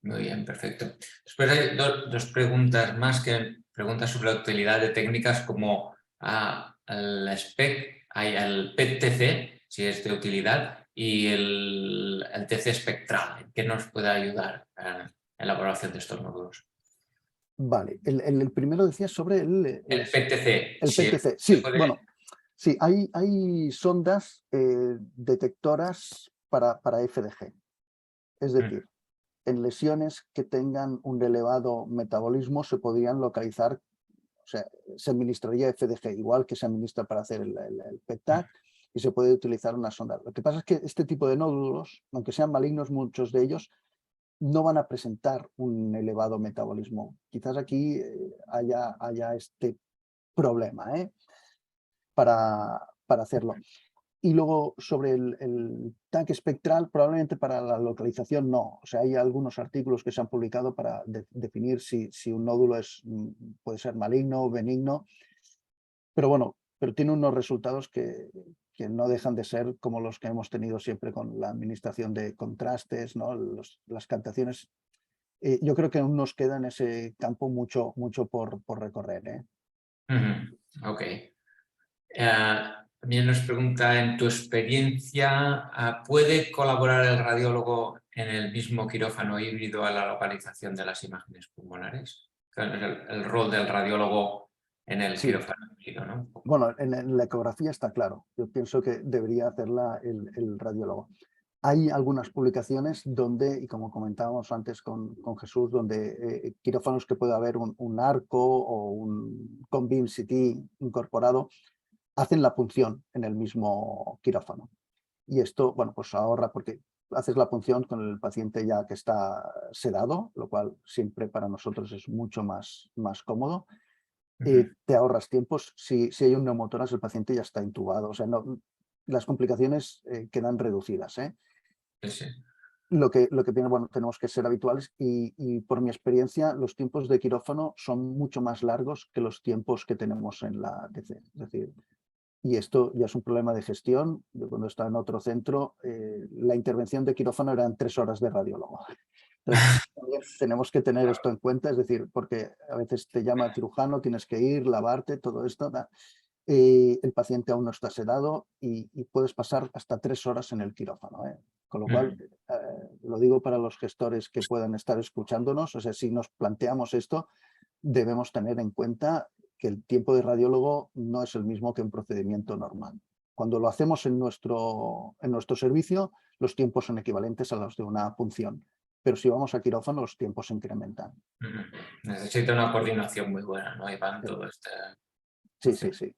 Speaker 1: Muy bien, perfecto. Después hay 2 preguntas más, preguntas sobre la utilidad de técnicas como el PET-TC, si es de utilidad, y el TC espectral, ¿qué nos puede ayudar en la evaluación de estos nódulos?
Speaker 2: Vale, el primero decía sobre
Speaker 1: El PET-TC.
Speaker 2: el PET-TC. Sí, bueno, sí, hay sondas detectoras para FDG. Es decir, en lesiones que tengan un elevado metabolismo se podrían localizar, o sea, se administraría FDG, igual que se administra para hacer el PET-TAC, y se puede utilizar una sonda. Lo que pasa es que este tipo de nódulos, aunque sean malignos, muchos de ellos no van a presentar un elevado metabolismo. Quizás aquí haya este problema para hacerlo. Y luego sobre el TAC espectral, probablemente para la localización no. O sea, hay algunos artículos que se han publicado para definir si un nódulo puede ser maligno o benigno. Pero bueno, pero tiene unos resultados que no dejan de ser como los que hemos tenido siempre con la administración de contrastes, ¿no? Las captaciones. Yo creo que aún nos queda en ese campo mucho por recorrer.
Speaker 1: Ok. También nos pregunta, en tu experiencia, ¿puede colaborar el radiólogo en el mismo quirófano híbrido a la localización de las imágenes pulmonares? El rol del radiólogo en el
Speaker 2: Sí.
Speaker 1: quirófano híbrido, ¿no?
Speaker 2: Bueno, en la ecografía está claro. Yo pienso que debería hacerla el radiólogo. Hay algunas publicaciones donde, y como comentábamos antes con Jesús, donde quirófanos que puede haber un arco o con BIM CT incorporado, hacen la punción en el mismo quirófano. Y esto, bueno, pues ahorra porque haces la punción con el paciente ya que está sedado, lo cual siempre para nosotros es mucho más cómodo. Te ahorras tiempos. Si hay un neumotórax, el paciente ya está intubado. O sea, las complicaciones quedan reducidas.
Speaker 1: Sí.
Speaker 2: Lo que bueno, tenemos que ser habituales y por mi experiencia los tiempos de quirófano son mucho más largos que los tiempos que tenemos en la DC. Es decir, y esto ya es un problema de gestión. Yo cuando estaba en otro centro, la intervención de quirófano eran 3 horas de radiólogo. Entonces, también tenemos que tener esto en cuenta, es decir, porque a veces te llama cirujano, tienes que ir, lavarte, todo esto. El paciente aún no está sedado y puedes pasar hasta 3 horas en el quirófano. Con lo cual, lo digo para los gestores que puedan estar escuchándonos, o sea, si nos planteamos esto, debemos tener en cuenta que el tiempo de radiólogo no es el mismo que un procedimiento normal. Cuando lo hacemos en nuestro servicio, los tiempos son equivalentes a los de una punción. Pero si vamos a quirófano, los tiempos se incrementan.
Speaker 1: Necesita una coordinación muy buena, ¿no, Iván? Todo este...
Speaker 2: Sí.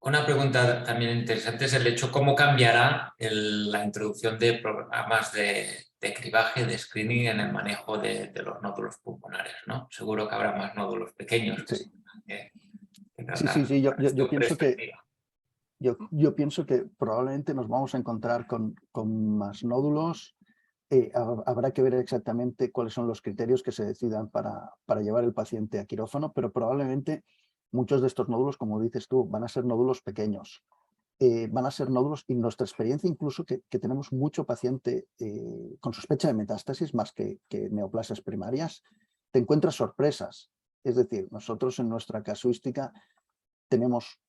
Speaker 1: Una pregunta también interesante es el hecho, ¿cómo cambiará la introducción de programas de cribaje, de screening en el manejo de los nódulos pulmonares, ¿no? Seguro que habrá más nódulos pequeños que
Speaker 2: Sí.
Speaker 1: tratar.
Speaker 2: Sí. Yo pienso que
Speaker 1: Perspectiva.
Speaker 2: yo pienso que probablemente nos vamos a encontrar con más nódulos. Habrá que ver exactamente cuáles son los criterios que se decidan para llevar el paciente a quirófano, pero probablemente muchos de estos nódulos, como dices tú, van a ser nódulos pequeños. Van a ser nódulos, y nuestra experiencia incluso que tenemos mucho paciente con sospecha de metástasis más que neoplasias primarias, te encuentras sorpresas. Es decir, nosotros en nuestra casuística tenemos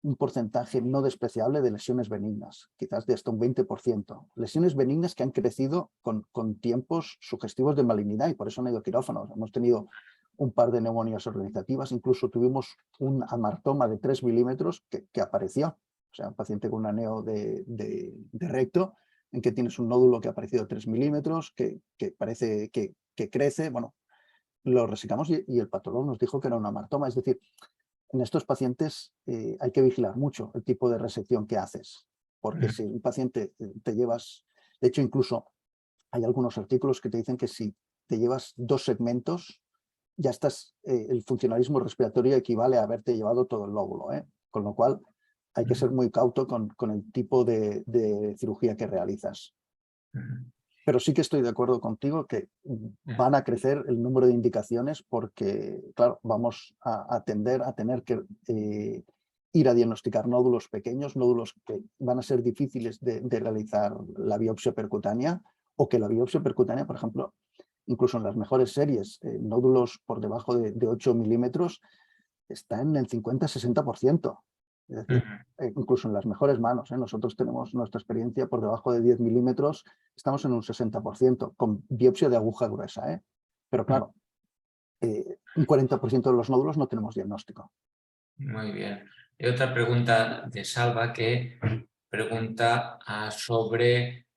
Speaker 2: un porcentaje no despreciable de lesiones benignas, quizás de hasta un 20%. Lesiones benignas que han crecido con tiempos sugestivos de malignidad y por eso han ido quirófanos. Hemos tenido un par de neumonías organizativas, incluso tuvimos un amartoma de 3 milímetros que apareció. O sea, un paciente con un aneo de recto, en que tienes un nódulo que ha aparecido 3 milímetros, que parece que crece. Bueno, lo resecamos y el patólogo nos dijo que era un amartoma. Es decir, en estos pacientes hay que vigilar mucho el tipo de resección que haces, porque si un paciente te llevas, de hecho incluso hay algunos artículos que te dicen que si te llevas 2 segmentos, ya estás, el funcionalismo respiratorio equivale a haberte llevado todo el lóbulo, con lo cual hay que ser muy cauto con el tipo de cirugía que realizas. Pero sí que estoy de acuerdo contigo que van a crecer el número de indicaciones porque, claro, vamos a tender a tener que ir a diagnosticar nódulos pequeños, nódulos que van a ser difíciles de realizar la biopsia percutánea, o que la biopsia percutánea, por ejemplo, incluso en las mejores series, nódulos por debajo de 8 milímetros, está en el 50-60%. Es decir, incluso en las mejores manos, nosotros tenemos nuestra experiencia por debajo de 10 milímetros, estamos en un 60%, con biopsia de aguja gruesa. Pero claro, un 40% de los nódulos no tenemos diagnóstico.
Speaker 1: Muy bien. Y otra pregunta de Salva que pregunta sobre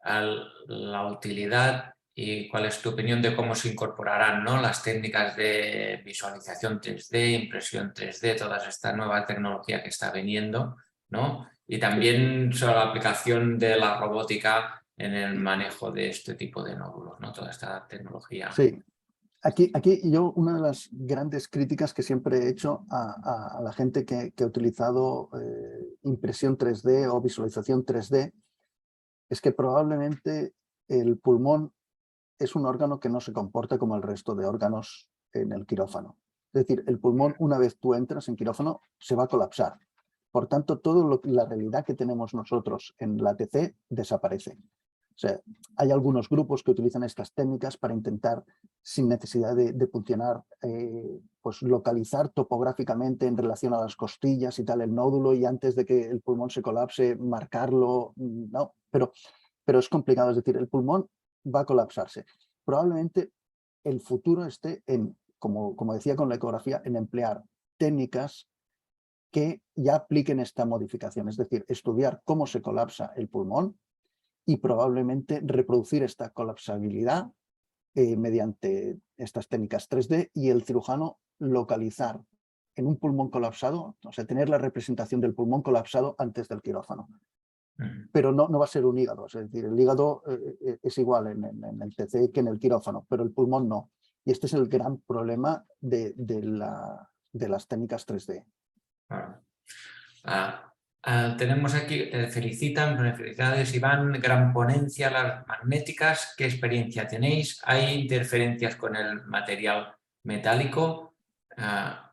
Speaker 1: la utilidad y cuál es tu opinión de cómo se incorporarán, ¿no?, las técnicas de visualización 3D, impresión 3D, toda esta nueva tecnología que está viniendo, ¿no? Y también sobre la aplicación de la robótica en el manejo de este tipo de nódulos, ¿no? Toda esta tecnología.
Speaker 2: Sí. Aquí yo una de las grandes críticas que siempre he hecho a la gente que ha utilizado impresión 3D o visualización 3D es que probablemente el pulmón es un órgano que no se comporta como el resto de órganos en el quirófano. Es decir, el pulmón, una vez tú entras en quirófano, se va a colapsar. Por tanto, la realidad que tenemos nosotros en la TC desaparece. O sea, hay algunos grupos que utilizan estas técnicas para intentar, sin necesidad de funcionar, pues localizar topográficamente en relación a las costillas y tal el nódulo, y antes de que el pulmón se colapse, marcarlo. No, pero es complicado. Es decir, el pulmón va a colapsarse. Probablemente el futuro esté en, como decía con la ecografía, en emplear técnicas que ya apliquen esta modificación, es decir, estudiar cómo se colapsa el pulmón y probablemente reproducir esta colapsabilidad mediante estas técnicas 3D, y el cirujano localizar en un pulmón colapsado, o sea, tener la representación del pulmón colapsado antes del quirófano. Pero no va a ser un hígado, es decir, el hígado es igual en el TC que en el quirófano, pero el pulmón no. Y este es el gran problema de las técnicas 3D.
Speaker 1: Claro. Tenemos aquí, felicitan, felicidades Iván, gran ponencia, las magnéticas, ¿qué experiencia tenéis? ¿Hay interferencias con el material metálico?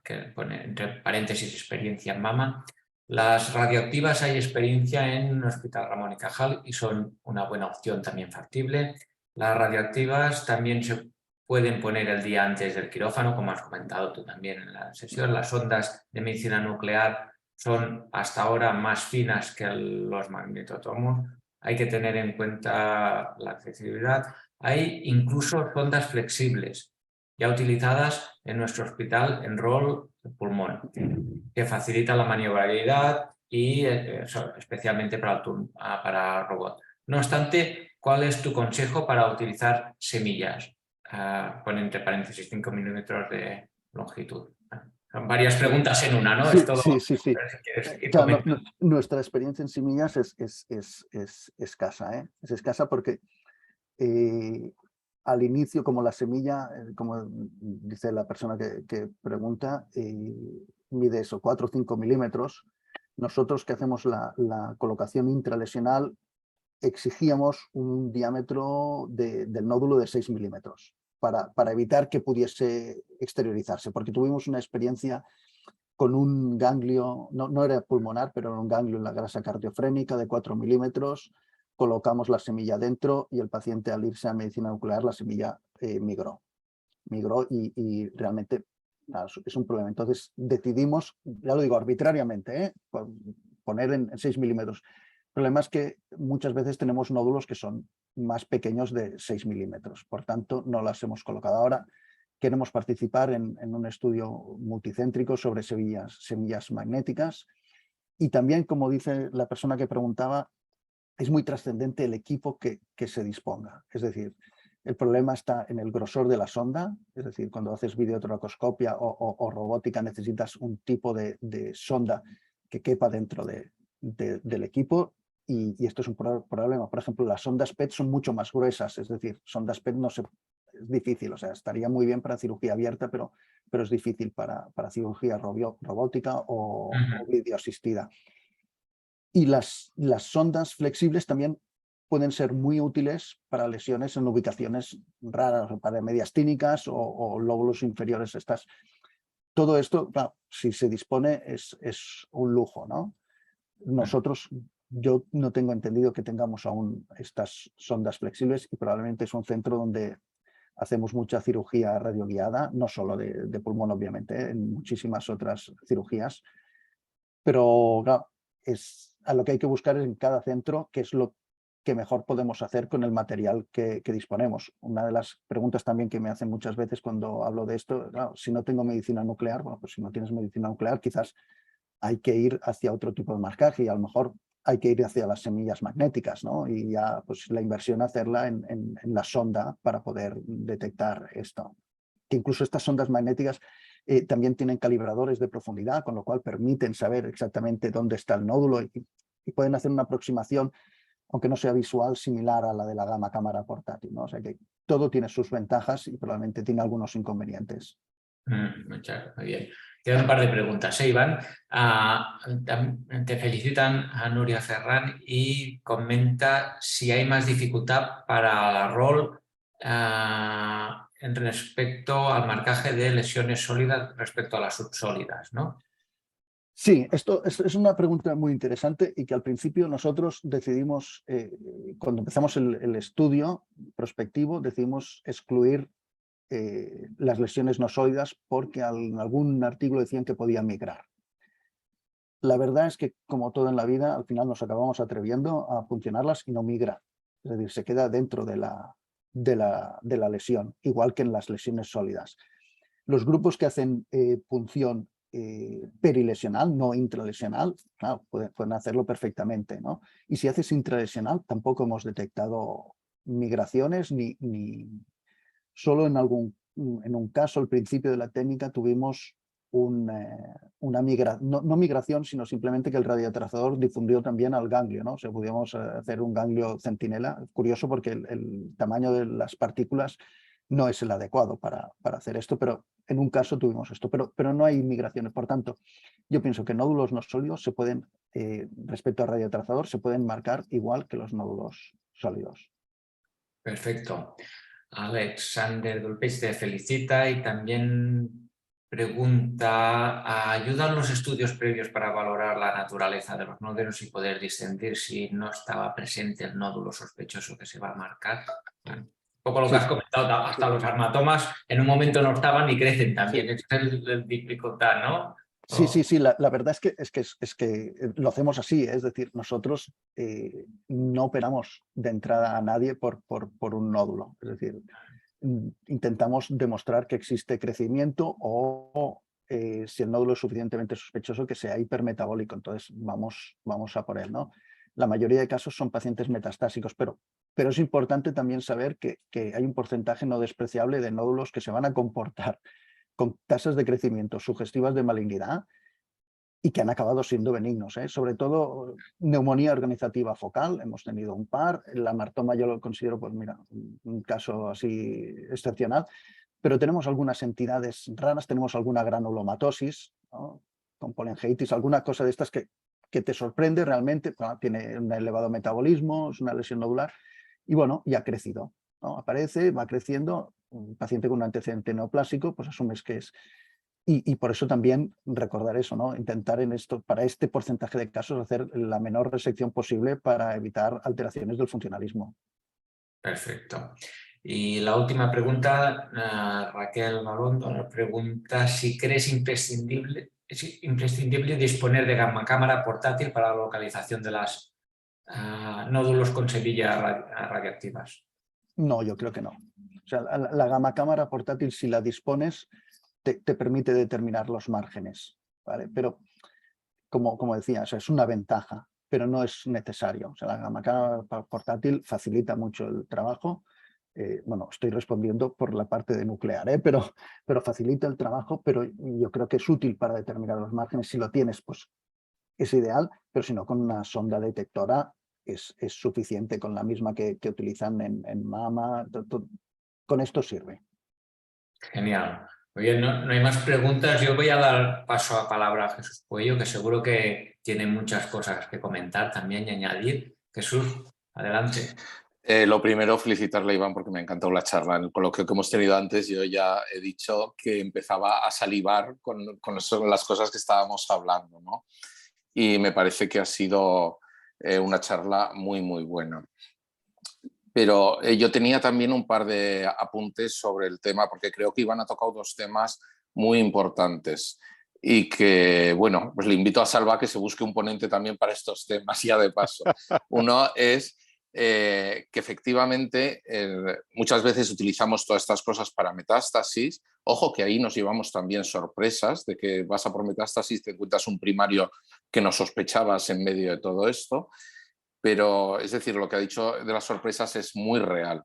Speaker 1: Que pone entre paréntesis experiencia en mama. Las radioactivas, hay experiencia en el Hospital Ramón y Cajal y son una buena opción también factible. Las radioactivas también se pueden poner el día antes del quirófano, como has comentado tú también en la sesión. Las ondas de medicina nuclear son hasta ahora más finas que los magnetotomos. Hay que tener en cuenta la accesibilidad. Hay incluso sondas flexibles ya utilizadas en nuestro hospital en rol pulmón, que facilitan la maniobrabilidad y especialmente para robot. No obstante, ¿cuál es tu consejo para utilizar semillas? Pon entre paréntesis 5 milímetros de longitud. Son varias preguntas en una, ¿no?
Speaker 2: Sí,
Speaker 1: Es todo.
Speaker 2: sí, sí, sí.
Speaker 1: Si quieres ir
Speaker 2: Claro,
Speaker 1: comentando.
Speaker 2: nuestra experiencia en semillas es escasa, ¿eh? Es escasa porque al inicio, como la semilla, como dice la persona que pregunta, mide eso, 4 o 5 milímetros. Nosotros, que hacemos la colocación intralesional, exigíamos un diámetro del nódulo de 6 milímetros para evitar que pudiese exteriorizarse, porque tuvimos una experiencia con un ganglio, no era pulmonar, pero era un ganglio en la grasa cardiofrénica de 4 milímetros. Colocamos la semilla dentro y el paciente, al irse a medicina nuclear, la semilla migró y realmente es un problema. Entonces decidimos, ya lo digo arbitrariamente, poner en 6 milímetros. El problema es que muchas veces tenemos nódulos que son más pequeños de 6 milímetros, por tanto no las hemos colocado. Ahora queremos participar en un estudio multicéntrico sobre semillas magnéticas, y también, como dice la persona que preguntaba, es muy trascendente el equipo que se disponga. Es decir, el problema está en el grosor de la sonda, es decir, cuando haces videotoracoscopia o robótica necesitas un tipo de sonda que quepa dentro del equipo, y esto es un problema. Por ejemplo, las sondas PET son mucho más gruesas, es decir, sondas PET es difícil, o sea, estaría muy bien para cirugía abierta, pero es difícil para cirugía robótica o videoasistida. Y las sondas flexibles también pueden ser muy útiles para lesiones en ubicaciones raras, para mediastínicas o lóbulos inferiores. Todo esto, claro, si se dispone, es un lujo, ¿no? Nosotros, yo no tengo entendido que tengamos aún estas sondas flexibles, y probablemente es un centro donde hacemos mucha cirugía radioguiada, no solo de pulmón, obviamente, en muchísimas otras cirugías. Pero claro, a lo que hay que buscar es en cada centro qué es lo que mejor podemos hacer con el material que disponemos. Una de las preguntas también que me hacen muchas veces cuando hablo de esto, claro, si no tengo medicina nuclear, bueno, pues si no tienes medicina nuclear, quizás hay que ir hacia otro tipo de marcaje, y a lo mejor hay que ir hacia las semillas magnéticas, ¿no? Y ya pues la inversión hacerla en la sonda para poder detectar esto. Que incluso estas sondas magnéticas también tienen calibradores de profundidad, con lo cual permiten saber exactamente dónde está el nódulo y pueden hacer una aproximación, aunque no sea visual, similar a la de la gama cámara portátil, ¿no? O sea que todo tiene sus ventajas y probablemente tiene algunos inconvenientes.
Speaker 1: Muy bien. Quedan un par de preguntas, Iván. Te felicitan a Nuria Ferran y comenta si hay más dificultad para la rol en respecto al marcaje de lesiones sólidas respecto a las subsólidas, ¿no?
Speaker 2: Sí, esto es una pregunta muy interesante y que al principio nosotros decidimos, cuando empezamos el estudio prospectivo, decidimos excluir las lesiones no sólidas porque en algún artículo decían que podían migrar. La verdad es que, como todo en la vida, al final nos acabamos atreviendo a funcionarlas y no migra. Es decir, se queda dentro de la lesión, igual que en las lesiones sólidas. Los grupos que hacen punción perilesional, no intralesional, claro, pueden hacerlo perfectamente, ¿no? Y si haces intralesional, tampoco hemos detectado migraciones ni solo en un caso, al principio de la técnica, tuvimos una migración, no migración, sino simplemente que el radiotrazador difundió también al ganglio, ¿no? O sea, pudimos hacer un ganglio centinela. Curioso porque el tamaño de las partículas no es el adecuado para hacer esto, pero en un caso tuvimos esto, pero no hay migraciones. Por tanto, yo pienso que nódulos no sólidos se pueden, respecto al radiotrazador, se pueden marcar igual que los nódulos sólidos.
Speaker 1: Perfecto. Alexander Dolpech te felicita y también pregunta, ¿ayudan los estudios previos para valorar la naturaleza de los nódulos y poder discernir si no estaba presente el nódulo sospechoso que se va a marcar? Bueno, un poco lo que has comentado, hasta los armatomas en un momento no estaban y crecen también.
Speaker 2: Sí.
Speaker 1: Es el dificultad, ¿no?
Speaker 2: Sí, la verdad es que lo hacemos así, es decir, nosotros no operamos de entrada a nadie por un nódulo, es decir, intentamos demostrar que existe crecimiento o si el nódulo es suficientemente sospechoso que sea hipermetabólico, entonces vamos a por él, ¿no? La mayoría de casos son pacientes metastásicos, pero es importante también saber que hay un porcentaje no despreciable de nódulos que se van a comportar con tasas de crecimiento sugestivas de malignidad y que han acabado siendo benignos, ¿eh? Sobre todo neumonía organizativa focal, hemos tenido un par, el amartoma yo lo considero, pues mira, un caso así excepcional, pero tenemos algunas entidades raras, tenemos alguna granulomatosis, ¿no? Con polengeitis, alguna cosa de estas que te sorprende realmente, bueno, tiene un elevado metabolismo, es una lesión nodular y bueno, y ha crecido, ¿no? Aparece, va creciendo, un paciente con un antecedente neoplásico, pues asumes que es. Y por eso también recordar eso, ¿no? Intentar para este porcentaje de casos hacer la menor resección posible para evitar alteraciones del funcionalismo.
Speaker 1: Perfecto. Y la última pregunta, Raquel Galondo nos pregunta si crees imprescindible disponer de gamma cámara portátil para la localización de las nódulos con semillas radiactivas.
Speaker 2: No, yo creo que no. O sea, la gamma cámara portátil, si la dispones, te permite determinar los márgenes, ¿vale? Pero, como decía, o sea, es una ventaja, pero no es necesario. O sea, la gamma cámara portátil facilita mucho el trabajo. Bueno, estoy respondiendo por la parte de nuclear, pero facilita el trabajo, pero yo creo que es útil para determinar los márgenes. Si lo tienes, pues es ideal, pero si no, con una sonda detectora es suficiente, con la misma que utilizan en mama, con esto sirve.
Speaker 1: Genial. Muy bien, no hay más preguntas. Yo voy a dar paso a palabra a Jesús Puello, que seguro que tiene muchas cosas que comentar también y añadir. Jesús, adelante.
Speaker 3: Lo primero, felicitarle a Iván porque me ha encantado la charla. En el coloquio que hemos tenido antes, yo ya he dicho que empezaba a salivar con las cosas que estábamos hablando, ¿no? Y me parece que ha sido una charla muy, muy buena. Pero yo tenía también un par de apuntes sobre el tema, porque creo que Iván ha tocado dos temas muy importantes y que, bueno, pues le invito a Salva a que se busque un ponente también para estos temas, ya de paso. Uno es que efectivamente muchas veces utilizamos todas estas cosas para metástasis. Ojo que ahí nos llevamos también sorpresas de que vas a por metástasis, te encuentras un primario que no sospechabas en medio de todo esto, pero es decir, lo que ha dicho de las sorpresas es muy real.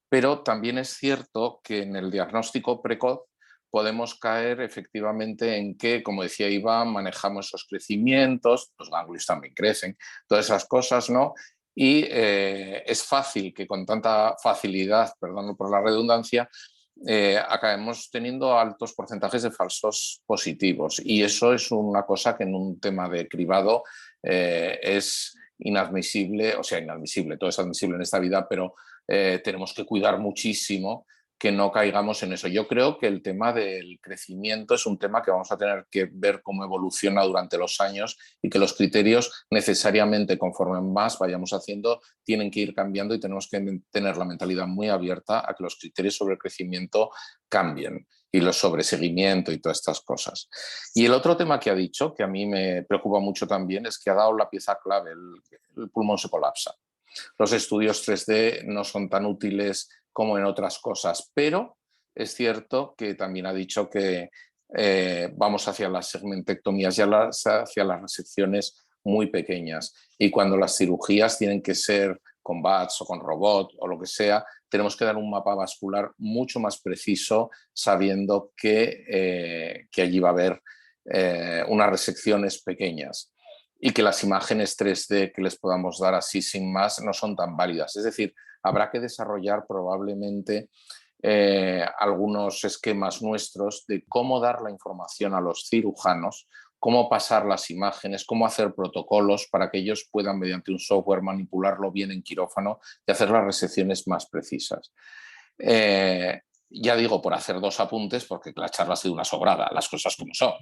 Speaker 3: Pero también es cierto que en el diagnóstico precoz podemos caer efectivamente en que, como decía Iván, manejamos esos crecimientos, los ganglios también crecen, todas esas cosas, ¿no? Y es fácil que con tanta facilidad, perdón por la redundancia, acabemos teniendo altos porcentajes de falsos positivos. Y eso es una cosa que en un tema de cribado es inadmisible, o sea, inadmisible, todo es admisible en esta vida, pero tenemos que cuidar muchísimo que no caigamos en eso. Yo creo que el tema del crecimiento es un tema que vamos a tener que ver cómo evoluciona durante los años y que los criterios necesariamente, conforme más vayamos haciendo, tienen que ir cambiando y tenemos que tener la mentalidad muy abierta a que los criterios sobre el crecimiento cambien y los sobre seguimiento y todas estas cosas. Y el otro tema que ha dicho, que a mí me preocupa mucho también, es que ha dado la pieza clave, el pulmón se colapsa. Los estudios 3D no son tan útiles como en otras cosas, pero es cierto que también ha dicho que vamos hacia las segmentectomías y hacia las resecciones muy pequeñas. Y cuando las cirugías tienen que ser con VATS o con robot o lo que sea, tenemos que dar un mapa vascular mucho más preciso, sabiendo que allí va a haber unas resecciones pequeñas y que las imágenes 3D que les podamos dar así sin más no son tan válidas. Es decir, habrá que desarrollar probablemente algunos esquemas nuestros de cómo dar la información a los cirujanos, cómo pasar las imágenes, cómo hacer protocolos para que ellos puedan, mediante un software, manipularlo bien en quirófano y hacer las resecciones más precisas. Ya digo, por hacer dos apuntes, porque la charla ha sido una sobrada, las cosas como son.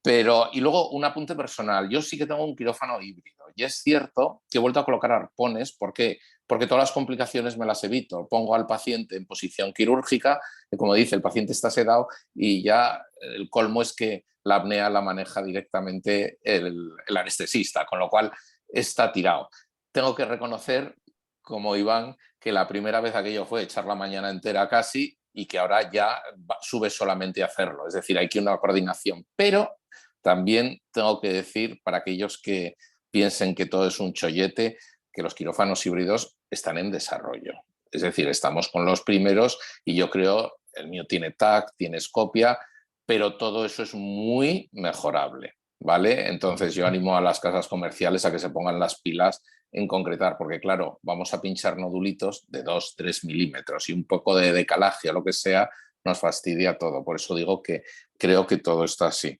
Speaker 3: Pero, y luego un apunte personal. Yo sí que tengo un quirófano híbrido y es cierto que he vuelto a colocar arpones. ¿Por qué? Porque todas las complicaciones me las evito. Pongo al paciente en posición quirúrgica, que como dice, el paciente está sedado y ya el colmo es que la apnea la maneja directamente el anestesista, con lo cual está tirado. Tengo que reconocer, como Iván, que la primera vez aquello fue echar la mañana entera casi y que ahora ya sube solamente a hacerlo. Es decir, hay que una coordinación. Pero también tengo que decir, para aquellos que piensen que todo es un chollete, que los quirófanos híbridos están en desarrollo. Es decir, estamos con los primeros y yo creo, el mío tiene TAC, tiene Scopia, pero todo eso es muy mejorable, ¿vale? Entonces yo animo a las casas comerciales a que se pongan las pilas en concretar, porque claro, vamos a pinchar nodulitos de 2-3 milímetros y un poco de decalaje o lo que sea nos fastidia todo. Por eso digo que creo que todo está así.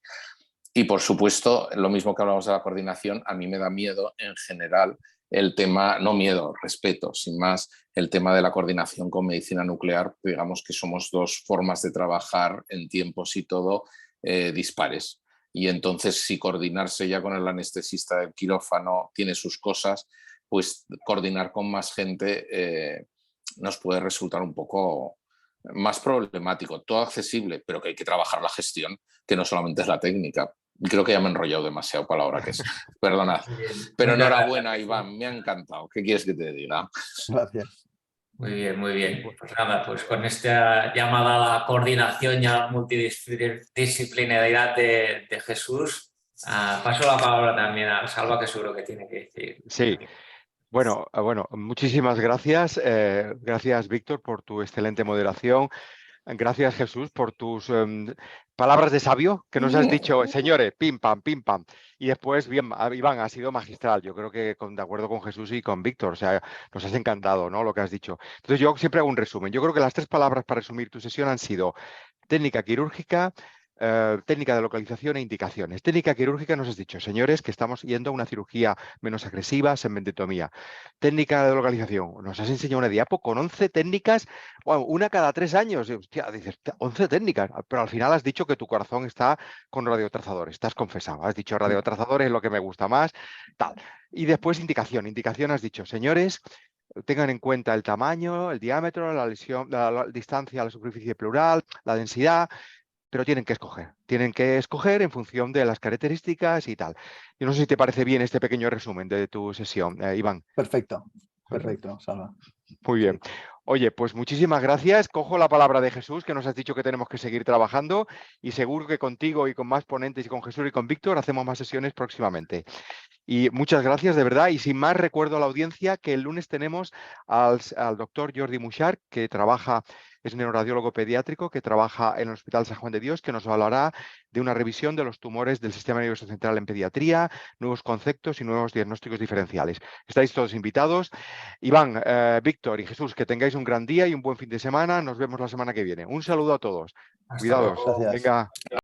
Speaker 3: Y por supuesto, lo mismo que hablamos de la coordinación, a mí me da miedo en general el tema, no miedo, respeto, sin más, el tema de la coordinación con medicina nuclear. Digamos que somos dos formas de trabajar en tiempos y todo dispares. Y entonces, si coordinarse ya con el anestesista del quirófano tiene sus cosas, pues coordinar con más gente nos puede resultar un poco más problemático. Todo accesible, pero que hay que trabajar la gestión, que no solamente es la técnica. Creo que ya me he enrollado demasiado para la hora que es. Perdonad. Pero enhorabuena, Iván, me ha encantado. ¿Qué quieres que te diga?
Speaker 2: Gracias.
Speaker 1: Muy bien, muy bien. Pues nada, pues con esta llamada a la coordinación y a la multidisciplinaridad de Jesús, paso la palabra también a Salva, que seguro que tiene que decir.
Speaker 4: Sí, bueno, muchísimas gracias. Gracias, Víctor, por tu excelente moderación. Gracias, Jesús, por tus palabras de sabio que nos has dicho, señores, pim, pam, pim, pam. Y después, bien, Iván, ha sido magistral. Yo creo que de acuerdo con Jesús y con Víctor. O sea, nos has encantado, ¿no? Lo que has dicho. Entonces, yo siempre hago un resumen. Yo creo que las tres palabras para resumir tu sesión han sido técnica quirúrgica, técnica de localización e indicaciones. Técnica quirúrgica nos has dicho, señores, que estamos yendo a una cirugía menos agresiva, segmentotomía. Técnica de localización, nos has enseñado una diapo con 11 técnicas, bueno, una cada 3 años. Hostia, dices, 11 técnicas, pero al final has dicho que tu corazón está con radiotrazadores, estás confesado, has dicho radiotrazadores es lo que me gusta más, tal. Y después indicación has dicho, señores, tengan en cuenta el tamaño, el diámetro, la lesión, la distancia a la superficie pleural, la densidad, pero tienen que escoger en función de las características y tal. Yo no sé si te parece bien este pequeño resumen de tu sesión, Iván.
Speaker 2: Perfecto. Perfecto, Salva.
Speaker 4: Muy bien. Oye, pues muchísimas gracias. Cojo la palabra de Jesús, que nos has dicho que tenemos que seguir trabajando y seguro que contigo y con más ponentes y con Jesús y con Víctor hacemos más sesiones próximamente. Y muchas gracias, de verdad. Y sin más, recuerdo a la audiencia que el lunes tenemos al doctor Jordi Muxart, que es neuroradiólogo pediátrico, que trabaja en el Hospital San Juan de Dios, que nos hablará de una revisión de los tumores del sistema nervioso central en pediatría, nuevos conceptos y nuevos diagnósticos diferenciales. Estáis todos invitados. Iván, Víctor y Jesús, que tengáis un gran día y un buen fin de semana. Nos vemos la semana que viene. Un saludo a todos.
Speaker 1: Hasta
Speaker 4: Cuidados.
Speaker 1: luego.
Speaker 2: Gracias.
Speaker 4: Venga.